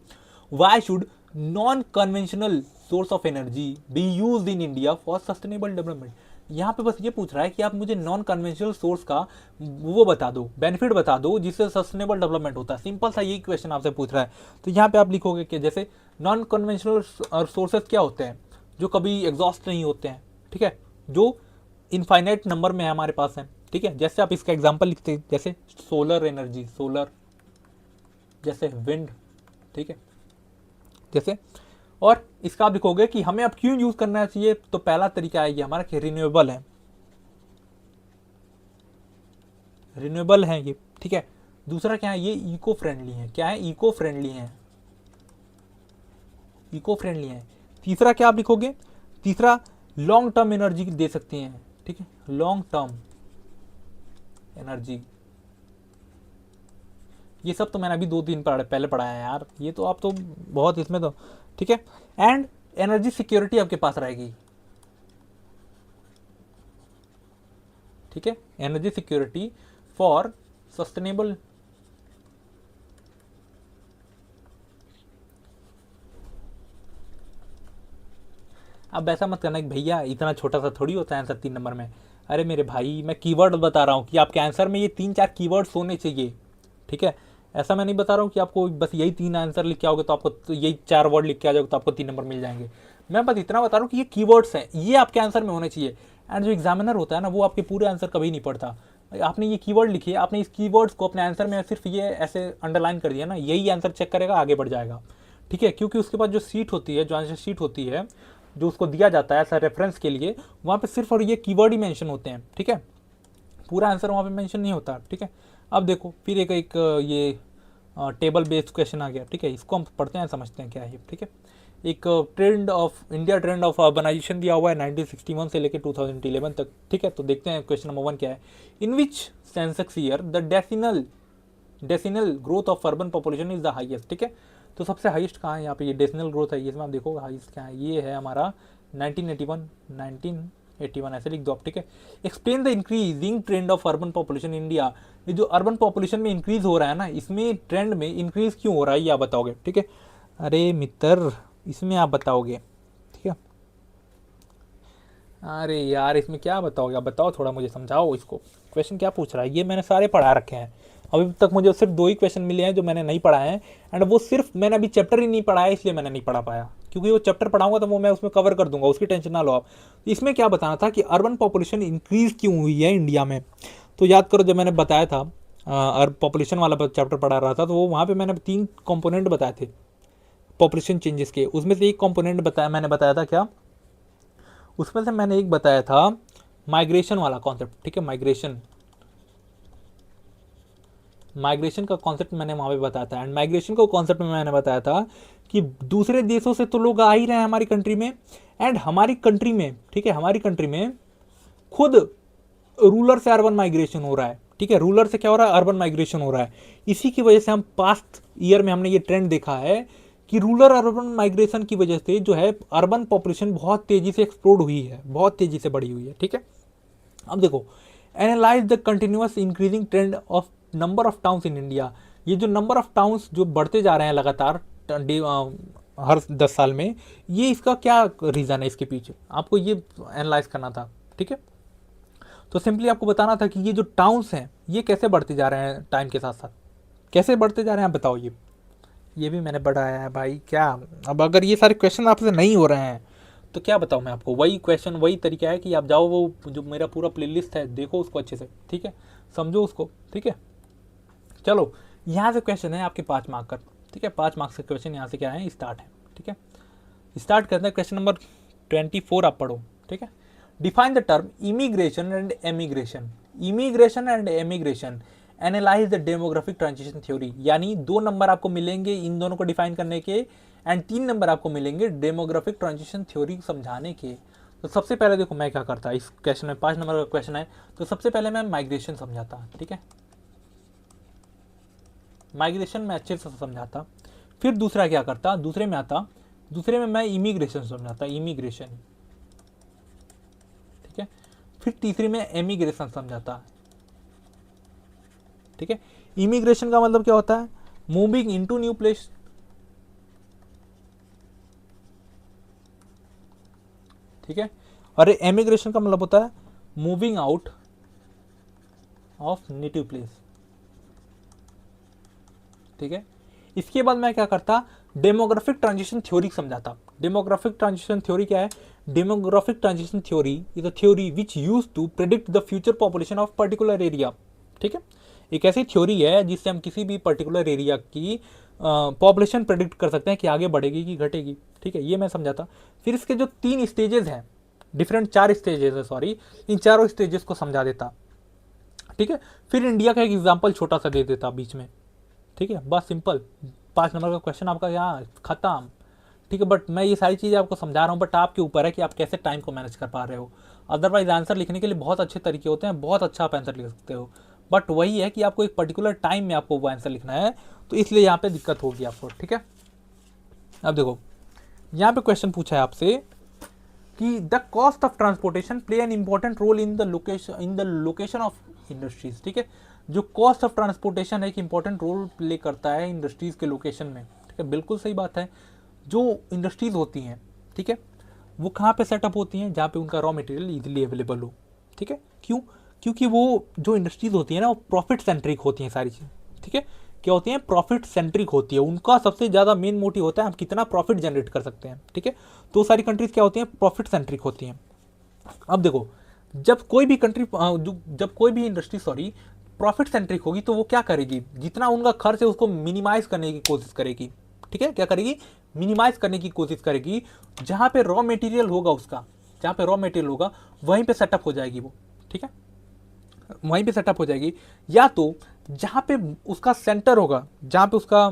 Why should non conventional source of energy B use in India for sustainable development. यहाँ पे बस ये पूछ रहा है कि आप मुझे नॉन कन्वेंशनल सोर्स का वो बता दो, बेनिफिट बता दो जिससे सस्टेनेबल डेवलपमेंट होता है। सिंपल सा यही क्वेश्चन आपसे पूछ रहा है। तो यहाँ पे आप लिखोगे कि जैसे नॉन कन्वेंशनल सोर्सेज क्या होते हैं, जो कभी एग्जॉस्ट नहीं होते हैं। ठीक है, जो इनफाइनाइट नंबर में है हमारे पास है। ठीक है, जैसे आप इसका एग्जाम्पल लिखते हैं, जैसे सोलर एनर्जी, सोलर, जैसे विंड। ठीक है, जैसे, और इसका आप लिखोगे कि हमें अब क्यों यूज करना चाहिए। तो पहला तरीका है ये हमारा कि रिन्यूएबल है, रिन्यूएबल है ये। ठीक है, दूसरा क्या है, ये इको फ्रेंडली है। क्या है, इको फ्रेंडली है, इको फ्रेंडली है। तीसरा क्या आप लिखोगे, तीसरा लॉन्ग टर्म एनर्जी दे सकती हैं। ठीक है, लॉन्ग टर्म एनर्जी, ये सब तो मैंने अभी 2 दिन पहले पढ़ा है यार, ये तो आप तो बहुत इसमें तो। ठीक है, एंड एनर्जी सिक्योरिटी आपके पास रहेगी। ठीक है, एनर्जी सिक्योरिटी फॉर सस्टेनेबल, अब ऐसा मत करना कि भैया इतना छोटा सा थोड़ी होता है आंसर 3 नंबर में। अरे मेरे भाई, मैं कीवर्ड बता रहा हूँ कि आपके आंसर में ये 3-4 कीवर्ड्स होने चाहिए। ठीक है, ऐसा मैं नहीं बता रहा हूँ कि आपको बस यही 3 आंसर लिख के आओगे तो आपको तो यही 4 वर्ड लिख के आ जाओगे तो आपको 3 नंबर मिल जाएंगे। मैं बस इतना बता रहा हूँ कि ये कीवर्ड्स हैं, ये आपके आंसर में होने चाहिए। एंड जो एग्जामिनर होता है ना, वो आपके पूरे आंसर कभी नहीं पढ़ता। आपने ये कीवर्ड लिखी है, आपने इस कीवर्ड्स को अपने आंसर में सिर्फ ये ऐसे अंडरलाइन कर दिया ना, यही आंसर चेक करेगा, आगे बढ़ जाएगा। ठीक है, क्योंकि उसके बाद जो सीट होती है, जो आंसर शीट होती है, जो उसको दिया जाता है ऐसा रेफरेंस के लिए, वहाँ पे सिर्फ और ये कीवर्ड ही मेंशन होते हैं। ठीक है, पूरा आंसर वहाँ पे मेंशन नहीं होता। ठीक है, अब देखो फिर एक ये टेबल बेस्ड क्वेश्चन आ गया। ठीक है, इसको हम पढ़ते हैं, समझते हैं क्या है। ठीक है, एक trend of India, trend of urbanisation दिया हुआ है 1961 से लेकर 2011 तक। ठीक है, तो देखते हैं क्वेश्चन नंबर 1 क्या है। In which census year the decennial growth of urban population is the highest. ठीक है, तो सबसे हाईएस्ट कहाँ है, यहाँ पे ये डेसिनल ग्रोथ है, इसमें आप देखो हाईएस्ट क्या है, ये है हमारा 1981 ऐसे लिख दो आप। ठीक है, explain the increasing trend of urban population India. ये जो अर्बन पॉपुलेशन में इंक्रीज हो रहा है ना, इसमें ट्रेंड में इंक्रीज क्यों हो रहा है ये आप बताओगे। ठीक है, अरे मित्र इसमें आप बताओगे। ठीक है, अरे यार इसमें क्या बताओगे, आप बताओ, थोड़ा मुझे समझाओ इसको, क्वेश्चन क्या पूछ रहा है। ये मैंने सारे पढ़ा रखे हैं, अभी तक मुझे सिर्फ 2 ही क्वेश्चन मिले हैं जो मैंने नहीं पढ़ा है। एंड वो सिर्फ मैंने अभी चैप्टर ही नहीं पढ़ा है, इसलिए मैंने नहीं पढ़ा पाया, क्योंकि वो चैप्टर पढ़ाऊंगा तो वो मैं उसमें कवर कर दूंगा, उसकी टेंशन ना लो आप। इसमें क्या बताना था कि अर्बन पॉपुलेशन इंक्रीज क्यों हुई है इंडिया में। तो याद करो जब मैंने बताया था पॉपुलेशन वाला चैप्टर पढ़ा रहा था, तो वो वहाँ पे मैंने 3 कंपोनेंट बताए थे पॉपुलेशन चेंजेस के। उसमें से एक कंपोनेंट मैंने बताया था क्या, उसमें से मैंने एक बताया था माइग्रेशन वाला कॉन्सेप्ट। ठीक है, माइग्रेशन माइग्रेशन का कॉन्सेप्ट मैंने वहाँ पे बताया था। एंड माइग्रेशन का कॉन्सेप्ट में मैंने बताया था कि दूसरे देशों से तो लोग आ ही रहे हैं हमारी कंट्री में, एंड हमारी कंट्री में, ठीक है, हमारी कंट्री में खुद रूरल से अर्बन माइग्रेशन हो रहा है, ठीक है, रूरल से क्या हो रहा है, अर्बन माइग्रेशन हो रहा है। इसी की वजह से हम पास्ट ईयर में हमने ये ट्रेंड देखा है कि रूरल अर्बन माइग्रेशन की वजह से जो है अर्बन पॉपुलेशन बहुत तेजी से एक्सप्लोड हुई है, बहुत तेजी से बढ़ी हुई है, ठीक है। अब देखो, analyse the continuous increasing trend of number of towns in India. ये जो नंबर ऑफ टाउन्स जो बढ़ते जा रहे हैं लगातार हर 10 साल में, ये इसका क्या रीज़न है, इसके पीछे आपको ये एनालाइज करना था, ठीक है। तो सिंपली आपको बताना था कि ये जो टाउन्स हैं ये कैसे बढ़ते जा रहे हैं टाइम के साथ साथ, कैसे बढ़ते जा रहे हैं आप बताओ। ये भी मैंने बढ़ाया है भाई क्या। अब अगर ये सारे क्वेश्चन आपसे नहीं हो रहे हैं तो क्या बताऊँ मैं आपको, वही क्वेश्चन वही तरीका है कि आप जाओ वो जो मेरा पूरा प्लेलिस्ट है देखो उसको अच्छे से, ठीक है, समझो उसको, ठीक है। चलो यहाँ से क्वेश्चन है आपके 5 मार्क का, ठीक है, 5 मार्क्स के क्वेश्चन यहाँ से क्या है, स्टार्ट है, ठीक है। स्टार्ट करते हैं, क्वेश्चन नंबर 24 आप पढ़ो, ठीक है। Define the term immigration and emigration. Immigration and emigration, analyse the demographic transition theory. यानी 2 नंबर आपको मिलेंगे इन दोनों को डिफाइन करने के, एंड 3 नंबर आपको मिलेंगे डेमोग्राफिक ट्रांजिशन थ्योरी समझाने के। तो सबसे पहले देखो मैं क्या करता, इस क्वेश्चन में 5 नंबर का क्वेश्चन है, तो सबसे पहले मैं माइग्रेशन समझाता, ठीक है, माइग्रेशन में अच्छे से समझाता। फिर दूसरा क्या करता, दूसरे में आता, दूसरे में मैं इमिग्रेशन समझाता, इमिग्रेशन, ठीक है। फिर तीसरी में एमिग्रेशन समझाता, ठीक है। इमिग्रेशन का मतलब क्या होता है, मूविंग इनटू न्यू प्लेस, ठीक है। और एमिग्रेशन का मतलब होता है moving out of native place, ठीक है। इसके बाद मैं क्या करता, डेमोग्राफिक ट्रांजिशन थ्योरी समझाता। डेमोग्राफिक ट्रांजिशन थ्योरी क्या है, demographic transition theory is a theory which use to predict the future population of particular area, ठीक है। एक ऐसी थ्योरी है जिससे हम किसी भी पर्टिकुलर एरिया की पॉपुलेशन प्रेडिक्ट कर सकते हैं कि आगे बढ़ेगी कि घटेगी, ठीक है, ये मैं समझाता। फिर इसके जो 3 स्टेजेस हैं, डिफरेंट 4 स्टेजेस है, सॉरी, इन चारों स्टेजेस को समझा देता, ठीक है। फिर इंडिया का एक एग्जाम्पल छोटा सा दे देता बीच में, ठीक है, बस सिंपल 5 नंबर का क्वेश्चन आपका यहाँ खत्म, ठीक है। बट मैं ये सारी चीज़ें आपको समझा रहा हूँ, बट आपके ऊपर है कि आप कैसे टाइम को मैनेज कर पा रहे हो। अदरवाइज आंसर लिखने के लिए बहुत अच्छे तरीके होते हैं, बहुत अच्छा आप आंसर लिख सकते हो, बट वही है कि आपको एक पर्टिकुलर टाइम में आपको वो आंसर लिखना है, तो इसलिए यहाँ पे दिक्कत होगी आपको, ठीक है। अब देखो यहाँ पे क्वेश्चन पूछा है आपसे कि the cost of transportation play an important role in the location of industries, ठीक है। जो कॉस्ट ऑफ ट्रांसपोर्टेशन है एक इंपॉर्टेंट रोल प्ले करता है इंडस्ट्रीज के लोकेशन में, ठीक है, बिल्कुल सही बात है। जो इंडस्ट्रीज होती हैं, ठीक है, वो कहाँ पे सेटअप होती हैं, जहाँ पे उनका रॉ मटेरियल इजीली अवेलेबल हो, ठीक है। क्यों, क्योंकि वो जो इंडस्ट्रीज होती है ना वो प्रॉफिट सेंट्रिक होती हैं सारी चीज़, ठीक है, क्या होती हैं, प्रॉफिट सेंट्रिक होती है। उनका सबसे ज़्यादा मेन मोटिव होता है हम कितना प्रॉफिट जनरेट कर सकते हैं, ठीक है। तो सारी कंट्रीज क्या होती हैं, प्रॉफिट सेंट्रिक होती हैं। अब देखो, जब कोई भी कंट्री जब कोई भी इंडस्ट्री सॉरी प्रॉफिट सेंट्रिक होगी तो वो क्या करेगी, जितना उनका खर्च है उसको मिनिमाइज करने की कोशिश करेगी, ठीक है, क्या करेगी, मिनिमाइज करने की कोशिश करेगी। जहाँ पे रॉ मटेरियल होगा उसका, जहाँ पे रॉ मटेरियल होगा वहीं पे सेटअप हो जाएगी वो, ठीक है, वहीं पे सेटअप हो जाएगी। या तो जहाँ पे उसका सेंटर होगा, जहाँ पे उसका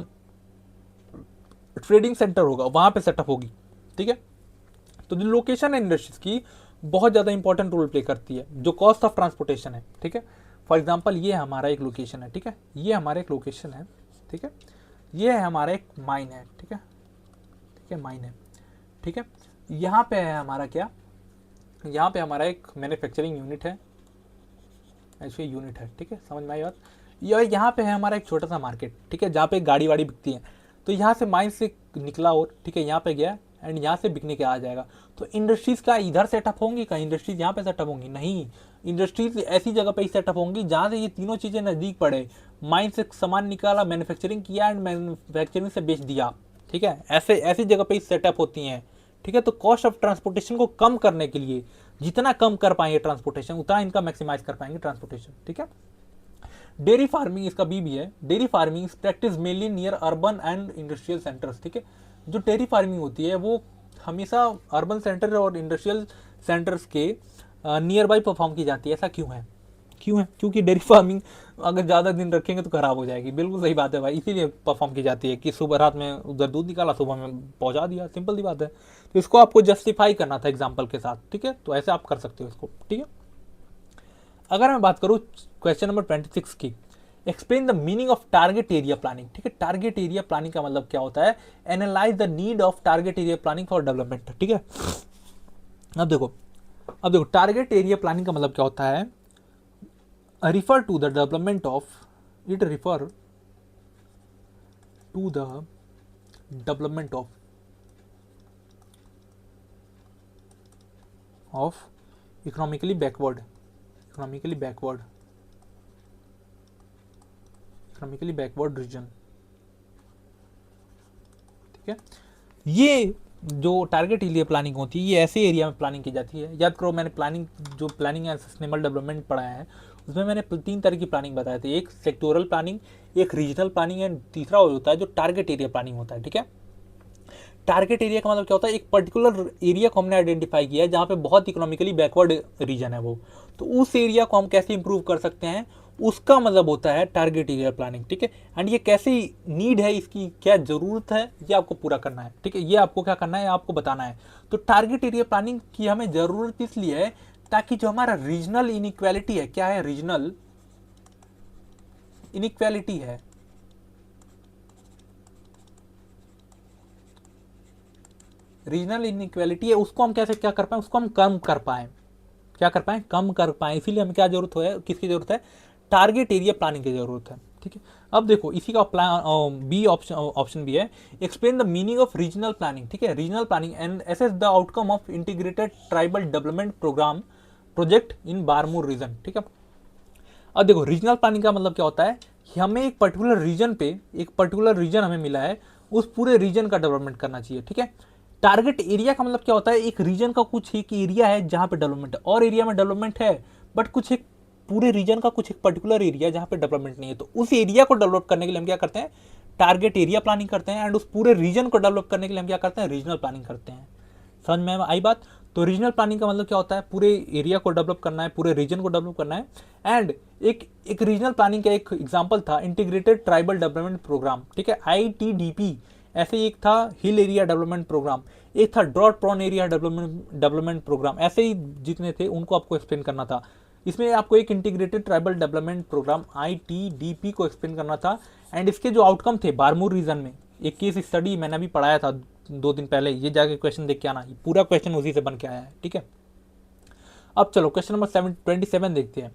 ट्रेडिंग सेंटर होगा वहाँ पे सेटअप होगी, ठीक है। तो जो लोकेशन है इंडस्ट्रीज की बहुत ज़्यादा इंपॉर्टेंट रोल प्ले करती है, जो कॉस्ट ऑफ ट्रांसपोर्टेशन है, ठीक है। फॉर एग्जांपल ये हमारा एक लोकेशन है, ठीक है, ये हमारा एक लोकेशन है, ठीक है, ये है हमारा एक माइन है, ठीक है, ठीक है, माइन है, ठीक है। यहाँ पे है हमारा क्या, यहाँ पे हमारा एक मैन्युफैक्चरिंग यूनिट है, ऐसे यूनिट है, ठीक है, समझ में आई बात। यहाँ पे है हमारा एक छोटा सा मार्केट, ठीक है, जहाँ पे गाड़ी वाड़ी बिकती है। तो यहाँ से माइन से निकला और, ठीक है, यहाँ पे गया एंड यहाँ से बिकने के आ जाएगा। तो इंडस्ट्रीज का इधर सेटअप होंगी, का इंडस्ट्रीज यहाँ पे सेटअप होंगी, नहीं, इंडस्ट्रीज ऐसी जगह पे ही सेटअप होंगी जहाँ से ये तीनों चीज़ें नज़दीक पड़े। माइन से सामान निकाला, मैन्युफैक्चरिंग किया एंड मैन्युफैक्चरिंग से बेच दिया, ठीक है, ऐसे ऐसी जगह पे ही सेटअप होती हैं, ठीक है। तो कॉस्ट ऑफ ट्रांसपोर्टेशन को कम करने के लिए जितना कम कर पाएंगे ट्रांसपोर्टेशन उतना इनका मैक्सिमाइज कर पाएंगे ट्रांसपोर्टेशन, ठीक है। डेयरी फार्मिंग इसका भी है। Dairy farming is practice mainly near urban and industrial centres, ठीक है। जो डेयरी फार्मिंग होती है वो हमेशा अर्बन सेंटर और इंडस्ट्रियल सेंटर्स के नियर बाई परफॉर्म की जाती है। ऐसा क्यों है, क्यों है? क्योंकि डेयरी फार्मिंग अगर ज़्यादा दिन रखेंगे तो खराब हो जाएगी। बिल्कुल सही बात है भाई, इसीलिए परफॉर्म की जाती है कि सुबह रात में उधर दूध निकाला, सुबह में पहुंचा दिया, सिंपल सी बात है। तो इसको आपको जस्टिफाई करना था एग्जाम्पल के साथ, ठीक है? तो ऐसे आप कर सकते हो इसको, ठीक है? अगर मैं बात करूँ क्वेश्चन नंबर 26 की, explain the meaning of target area planning, ठीक है? टारगेट एरिया प्लानिंग का मतलब क्या होता है? Analyse the need of target area planning for development, ठीक है? अब देखो टारगेट एरिया प्लानिंग का मतलब क्या होता है? Refer to the development of, it refer to the development of economically backward region, ठीक है? ये जो टारगेट एरिया प्लानिंग होती है, ये ऐसे एरिया में प्लानिंग की जाती है। याद करो, मैंने प्लानिंग एंड सस्टेनेबल डेवलपमेंट पढ़ाया है, उसमें मैंने 3 तरह की प्लानिंग बताए थे। एक सेक्टोरल प्लानिंग, एक रीजनल प्लानिंग एंड तीसरा होता है जो टारगेट एरिया प्लानिंग होता है, ठीक है? टारगेट एरिया का मतलब क्या होता है? एक पर्टिकुलर एरिया को हमने आइडेंटिफाई किया है जहाँ पे बहुत इकोनॉमिकली बैकवर्ड रीजन है वो, तो उस एरिया को हम कैसे इंप्रूव कर सकते हैं, उसका मतलब होता है टारगेट एरिया प्लानिंग, ठीक है? एंड ये कैसे नीड है, इसकी क्या जरूरत है, ये आपको पूरा करना है, ठीक है? ये आपको क्या करना है, आपको बताना है। तो टारगेट एरिया प्लानिंग की हमें जरूरत इसलिए है ताकि जो हमारा रीजनल इनइक्वालिटी है, क्या है? रीजनल इनइक्वालिटी है, रीजनल इनइक्वालिटी है, उसको हम कैसे क्या कर पाए, उसको हम कम कर पाए, क्या कर पाए? कम कर पाए। इसीलिए हमें क्या जरूरत है, किसकी जरूरत है? टारगेट एरिया प्लानिंग की जरूरत है, ठीक है? अब देखो इसी का प्लान बी ऑप्शन भी है, explain the meaning of regional planning, ठीक है? Regional planning and assess the outcome of integrated tribal development project in Barmer region, ठीक है? अब देखो रीजनल प्लानिंग का मतलब क्या होता है कि हमें एक पर्टिकुलर रीजन हमें मिला है, उस पूरे रीजन का डेवलपमेंट करना चाहिए, ठीक है? टारगेट एरिया का मतलब क्या होता है? एक रीजन का कुछ एक एरिया है जहां पे डेवलपमेंट है, और एरिया में डेवलपमेंट है, बट कुछ एक पूरे रीजन का कुछ एक पर्टिकुलर एरिया जहां पे डेवलपमेंट नहीं है, तो उस एरिया को डेवलप करने के लिए हम क्या करते हैं? टारगेट एरिया प्लानिंग करते हैं। एंड उस पूरे रीजन को डेवलप करने के लिए हम क्या करते हैं? रीजनल प्लानिंग करते हैं। समझ में आई बात? तो रीजनल प्लानिंग का मतलब क्या होता है? पूरे एरिया को डेवलप करना है, पूरे रीजन को डेवलप करना है। एंड एक रीजनल प्लानिंग का एक एग्जांपल था इंटीग्रेटेड ट्राइबल डेवलपमेंट प्रोग्राम, ठीक है? ITDP। ऐसे ही एक था हिल एरिया डेवलपमेंट प्रोग्राम, एक था drought prone area development programme. ऐसे ही जितने थे उनको आपको एक्सप्लेन करना था। इसमें आपको एक integrated tribal development programme ITDP को एक्सप्लेन करना था। एंड इसके जो आउटकम थे बारमूर रीजन में, एक केस स्टडी मैंने अभी पढ़ाया था 2 दिन पहले, ये जाके क्वेश्चन देख के आना, पूरा क्वेश्चन उसी से बन के आया है, ठीक है? अब चलो क्वेश्चन नंबर 27 देखते हैं।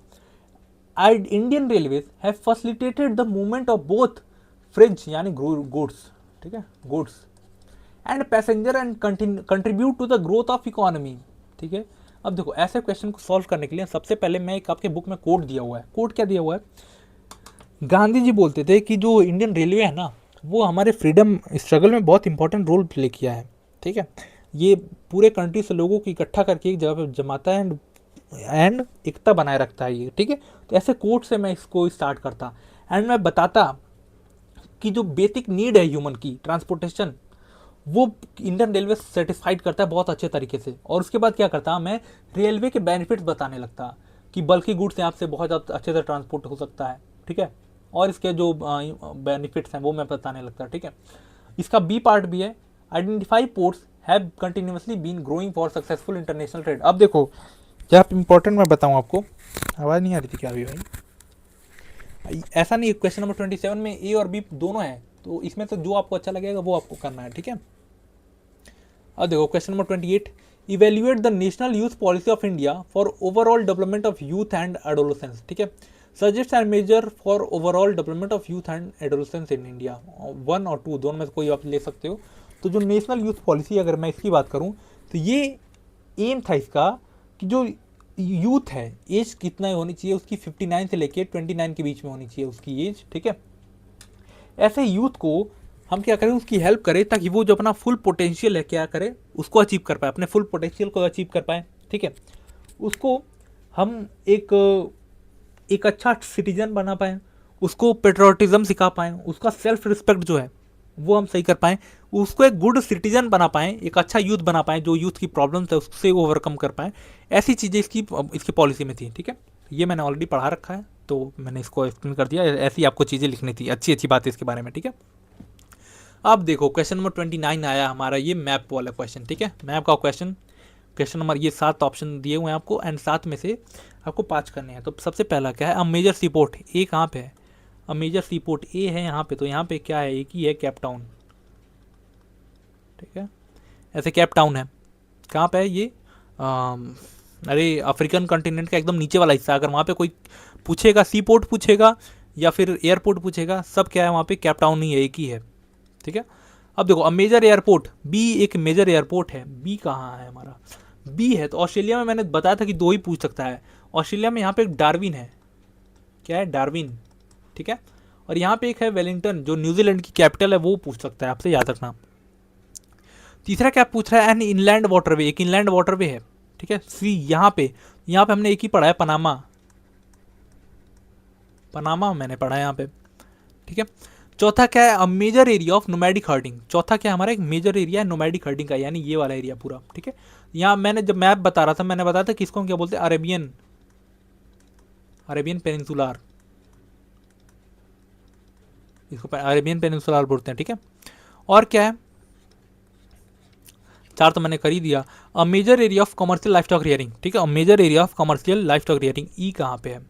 Indian railways have facilitated the movement of both freight यानी गुड्स, ठीक है? Goods and passenger and contribute to the growth of economy, ठीक है? अब देखो ऐसे क्वेश्चन को सॉल्व करने के लिए सबसे पहले मैं एक आपके बुक में कोड दिया हुआ है। कोड क्या दिया हुआ है? गांधी जी बोलते थे कि जो इंडियन रेलवे है ना, वो हमारे फ्रीडम स्ट्रगल में बहुत इंपॉर्टेंट रोल प्ले किया है, ठीक है? ये पूरे कंट्री से लोगों को इकट्ठा करके एक जगह पर जमाता है एंड एकता बनाए रखता है ये, ठीक है? तो ऐसे कोड से मैं इसको स्टार्ट करता एंड मैं बताता कि जो बेसिक नीड है ह्यूमन की, ट्रांसपोर्टेशन, वो इंडियन रेलवे सेटिस्फाइड करता है बहुत अच्छे तरीके से। और उसके बाद क्या करता, मैं रेलवे के बेनिफिट्स बताने लगता कि बल्कि गुड्स यहाँ से बहुत अच्छे से ट्रांसपोर्ट हो सकता है, ठीक है? और इसके जो बेनिफिट्स हैं वो मैं बताने लगता, ठीक है? इसका बी पार्ट भी है, identify ports have continuously been growing for successful international trade. अब देखो क्या इंपॉर्टेंट मैं बताऊँ आपको, आवाज़ नहीं आ रही थी क्या अभी भाई? ऐसा नहीं, क्वेश्चन नंबर 27 में ए और बी दोनों है, तो इसमें से जो आपको अच्छा लगेगा वो आपको करना है, ठीक है? अब देखो question number 28, evaluate the national youth policy of India for overall development of youth and adolescence, ठीक है? Suggest and measure for overall development of youth and adolescence in India, 1 और 2 दोनों में से कोई आप ले सकते हो। तो जो नेशनल यूथ पॉलिसी, अगर मैं इसकी बात करूँ तो ये एम था इसका कि जो यूथ है, एज कितना होनी चाहिए उसकी, 59 से लेके 29 के बीच में होनी चाहिए उसकी एज, ठीक है? ऐसे यूथ को हम क्या करें, उसकी हेल्प करें ताकि वो जो अपना फुल पोटेंशियल है क्या करे, उसको अचीव कर पाए, अपने फुल पोटेंशियल को अचीव कर पाए, ठीक है? उसको हम एक अच्छा सिटीजन बना पाएँ, उसको पेट्रोटिज्म सिखा पाएँ, उसका सेल्फ रिस्पेक्ट जो है वो हम सही कर पाएँ, उसको एक गुड सिटीजन बना पाएँ, एक अच्छा यूथ बना पाएँ, जो यूथ की प्रॉब्लम्स है उससे ओवरकम कर पाएँ। ऐसी चीज़ें इसकी पॉलिसी में थी, ठीक है? ये मैंने ऑलरेडी पढ़ा रखा है, तो मैंने इसको एक्सप्लेन कर दिया। ऐसी आपको चीज़ें लिखनी थी, अच्छी अच्छी बातें इसके बारे में, ठीक है। अब देखो क्वेश्चन नंबर 29 आया हमारा, ये मैप वाला क्वेश्चन, ठीक है। मैप का क्वेश्चन, क्वेश्चन नंबर, ये 7 ऑप्शन दिए हुए हैं आपको एंड 7 में से आपको 5 करने हैं। तो सबसे पहला क्या है, अ मेजर सी पोर्ट, ए कहाँ पे है, a major C port A है यहाँ पे, तो यहाँ पे क्या है, एक ही है, केप टाउन, ठीक है। ऐसे केप टाउन है, कहाँ पे है ये, अरे अफ्रीकन कॉन्टिनेंट का एकदम नीचे वाला हिस्सा। अगर वहाँ पे कोई पूछेगा, सी पोर्ट पूछेगा या फिर एयरपोर्ट पूछेगा, सब क्या है वहाँ पे, केप टाउन ही है, एक ही है, ठीक है। अब देखो, अब मेजर एयरपोर्ट, बी एक मेजर एयरपोर्ट है, बी कहाँ है हमारा, बी है तो ऑस्ट्रेलिया में, मैंने बताया था कि 2 ही पूछ सकता है। ऑस्ट्रेलिया में यहाँ पे एक डार्विन है, क्या है, डार्विन, ठीक है। और यहाँ पे एक है वेलिंगटन, जो न्यूजीलैंड की कैपिटल है, वो पूछ सकता है आपसे, याद रखना। तीसरा क्या पूछ रहा है, एन इनलैंड वाटरवे, एक इनलैंड वाटरवे है, ठीक है। सी यहाँ पे हमने एक ही पढ़ा है, पनामा, पनामा मैंने पढ़ा है यहाँ पे, ठीक है। चौथा क्या है, a major area of nomadic herding, चौथा क्या हमारा एक मेजर एरिया है नोमैडिक हर्डिंग का, यानी ये वाला एरिया पूरा, ठीक है। यहाँ मैंने जब मैप बता रहा था, मैंने बताया था किसको क्या बोलते हैं, अरेबियन, अरेबियन पेनिनसुलार, इसको अरेबियन पेनिनसुलार बोलते हैं, ठीक है। और क्या है, 4 तो मैंने कर ही दिया, a major area of commercial livestock rearing, ठीक है। A major area of commercial livestock rearing, ई कहाँ पे है,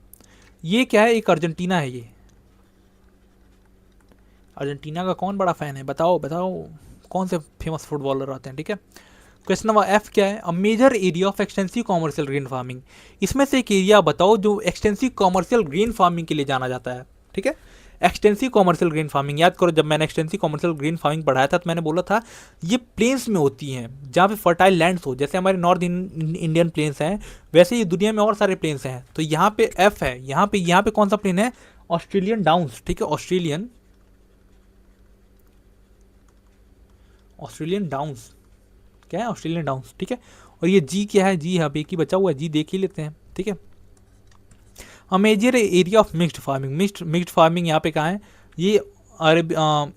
ये क्या है, एक अर्जेंटीना है, ये अर्जेंटीना का कौन बड़ा फैन है, बताओ बताओ, कौन से फेमस फुटबॉलर आते हैं, ठीक है। क्वेश्चन नंबर एफ क्या है, a major area of extensive commercial green farming, इसमें से एक एरिया बताओ जो एक्सटेंसिव कॉमर्शियल ग्रीन फार्मिंग के लिए जाना जाता है, ठीक है। एक्सटेंसिव कॉमर्शियल ग्रीन फार्मिंग, याद करो जब मैंने एक्सटेंसिव कॉमर्शियल ग्रीन फार्मिंग पढ़ाया था, तो मैंने बोला था ये प्लेन्स में होती हैं, जहाँ पे फर्टाइल लैंड्स हो, जैसे हमारे नॉर्थ इंडियन प्लेन्स हैं, वैसे ही दुनिया में और सारे प्लेन्स हैं। तो यहाँ पे एफ है, यहाँ पे कौन सा प्लेन है, ऑस्ट्रेलियन डाउन्स, ठीक है, ऑस्ट्रेलियन डाउन्स, क्या है, ऑस्ट्रेलियन डाउन्स, ठीक है। और ये जी क्या है, जी यहाँ पे एक ही बचा हुआ है, जी देख ही लेते हैं, ठीक है। A major area of mixed farming, mixed farming यहाँ पे कहाँ है, ये अरब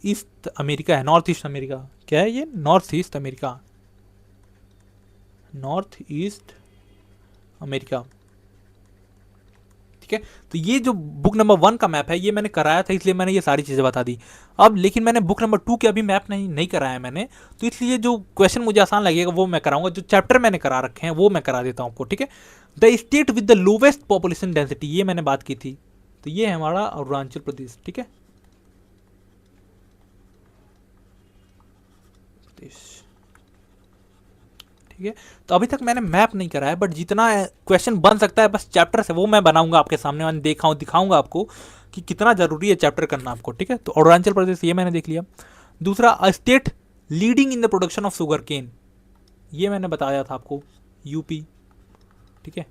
ईस्ट अमेरिका है, नॉर्थ ईस्ट अमेरिका, क्या है ये, north east America, north east America, ठीक है। तो ये जो बुक नंबर 1 का मैप है, ये मैंने कराया था, इसलिए मैंने ये सारी चीज़ें बता दी। अब लेकिन मैंने बुक नंबर 2 के अभी मैप नहीं कराया मैंने, तो इसलिए जो क्वेश्चन मुझे आसान लगेगा वो मैं कराऊंगा, जो चैप्टर मैंने करा रखे हैं वो मैं करा देता हूँ आपको, ठीक है। The state with the lowest population density, ये मैंने बात की थी, तो ये है हमारा अरुणाचल प्रदेश, ठीक है। ठीक है, तो अभी तक मैंने मैप नहीं कराया, बट जितना क्वेश्चन बन सकता है बस चैप्टर से, वो मैं बनाऊंगा आपके सामने, मैंने दिखाऊंगा आपको कि कितना जरूरी है चैप्टर करना आपको, ठीक है। तो अरुणाचल प्रदेश ये मैंने देख लिया। दूसरा, state leading in the production of sugarcane, ये मैंने बताया था आपको, यूपी, ठीक है।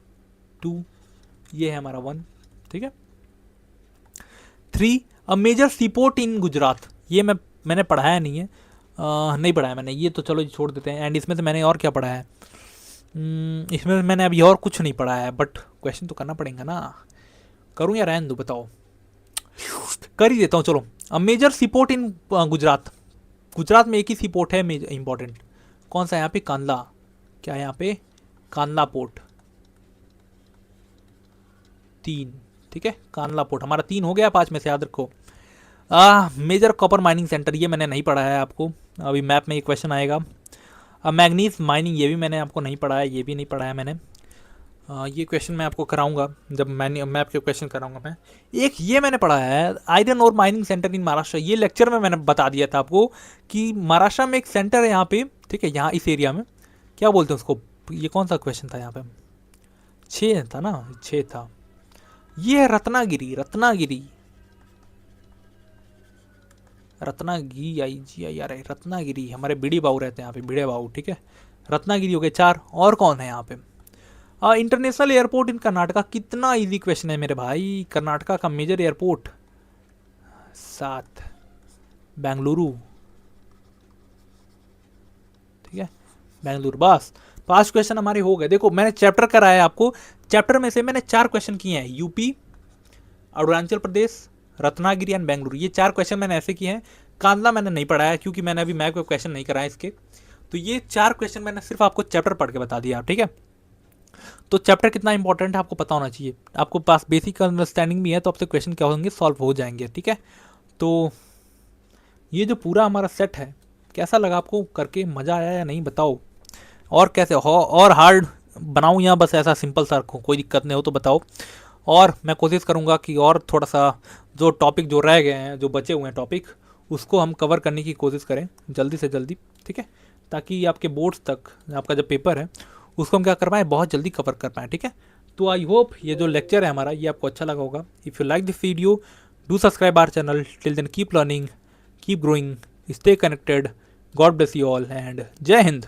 2 ये है हमारा 1, ठीक है। 3, अ मेजर सीपोर्ट इन गुजरात, ये मैंने पढ़ाया नहीं है, नहीं पढ़ाया मैंने, ये तो चलो छोड़ देते हैं। एंड इसमें से मैंने और क्या पढ़ा है, इसमें मैंने अभी और कुछ नहीं पढ़ा है, बट क्वेश्चन तो करना पड़ेगा ना, करूँ या रहने दूँ, बताओ, कर ही देता हूँ चलो। अ मेजर सीपोर्ट इन गुजरात, गुजरात में एक ही सीपोर्ट है इंपॉर्टेंट, कौन सा है यहाँ पे, कांदला, क्या है यहाँ पे, कांदला पोर्ट, 3, ठीक है। कांदला पोर्ट हमारा 3 हो गया, 5 में से याद रखो। मेजर कॉपर माइनिंग सेंटर, ये मैंने नहीं पढ़ा है आपको, अभी मैप में ये क्वेश्चन आएगा। मैग्नीज माइनिंग, ये भी मैंने आपको नहीं पढ़ा है, ये भी नहीं पढ़ा है मैंने, ये क्वेश्चन मैं आपको कराऊंगा जब मैंने मैप के क्वेश्चन कराऊंगा मैं। एक ये मैंने पढ़ा है, आयरन और माइनिंग सेंटर इन महाराष्ट्र, ये लेक्चर में मैंने बता दिया था आपको कि महाराष्ट्र में एक सेंटर है यहाँ पे, ठीक है, यहाँ इस एरिया में, क्या बोलते हैं उसको, ये कौन सा क्वेश्चन था यहाँ पे, 6 था ना, 6 था, ये है रत्नागिरी, रत्नागिरी हमारे बीडी बाबू रहते हैं यहाँ पे, बीड़े बाबू, ठीक है। रत्नागिरी हो गए 4, और कौन है यहाँ पे, इंटरनेशनल एयरपोर्ट इन कर्नाटका, कितना इजी क्वेश्चन है मेरे भाई, कर्नाटका का मेजर एयरपोर्ट 7, बेंगलुरु, ठीक है, बेंगलुरु। बस 5 क्वेश्चन हमारे हो गए। देखो मैंने चैप्टर कराया है आपको, चैप्टर में से मैंने 4 क्वेश्चन किए हैं, यूपी, अरुणाचल प्रदेश, रत्नागिरी एंड बेंगलुरु, ये 4 क्वेश्चन मैंने ऐसे किए हैं। कांदला मैंने नहीं पढ़ाया क्योंकि मैंने अभी मैप के क्वेश्चन नहीं कराए इसके, तो ये 4 क्वेश्चन मैंने सिर्फ आपको चैप्टर पढ़ के बता दिया, ठीक है। तो चैप्टर कितना इंपॉर्टेंट है आपको पता होना चाहिए, आपको पास बेसिक अंडरस्टैंडिंग भी है तो आपसे क्वेश्चन क्या होंगे, सॉल्व हो जाएंगे, ठीक है। तो ये जो पूरा हमारा सेट है कैसा लगा आपको, करके मज़ा आया या नहीं बताओ, और कैसे हो, और हार्ड बनाऊँ या बस ऐसा सिंपल सा रखूँ, कोई दिक्कत नहीं हो तो बताओ। और मैं कोशिश करूँगा कि और थोड़ा सा जो टॉपिक जो रह गए हैं, जो बचे हुए हैं टॉपिक, उसको हम कवर करने की कोशिश करें जल्दी से जल्दी, ठीक है, ताकि आपके बोर्ड्स तक आपका जब पेपर है उसको हम क्या कर पाएँ, बहुत जल्दी कवर कर पाएँ, ठीक है। तो आई होप ये जो लेक्चर है हमारा ये आपको अच्छा लगा होगा। If you like this video, do subscribe our channel. Till then keep learning, keep growing, stay connected. God bless you all and जय हिंद।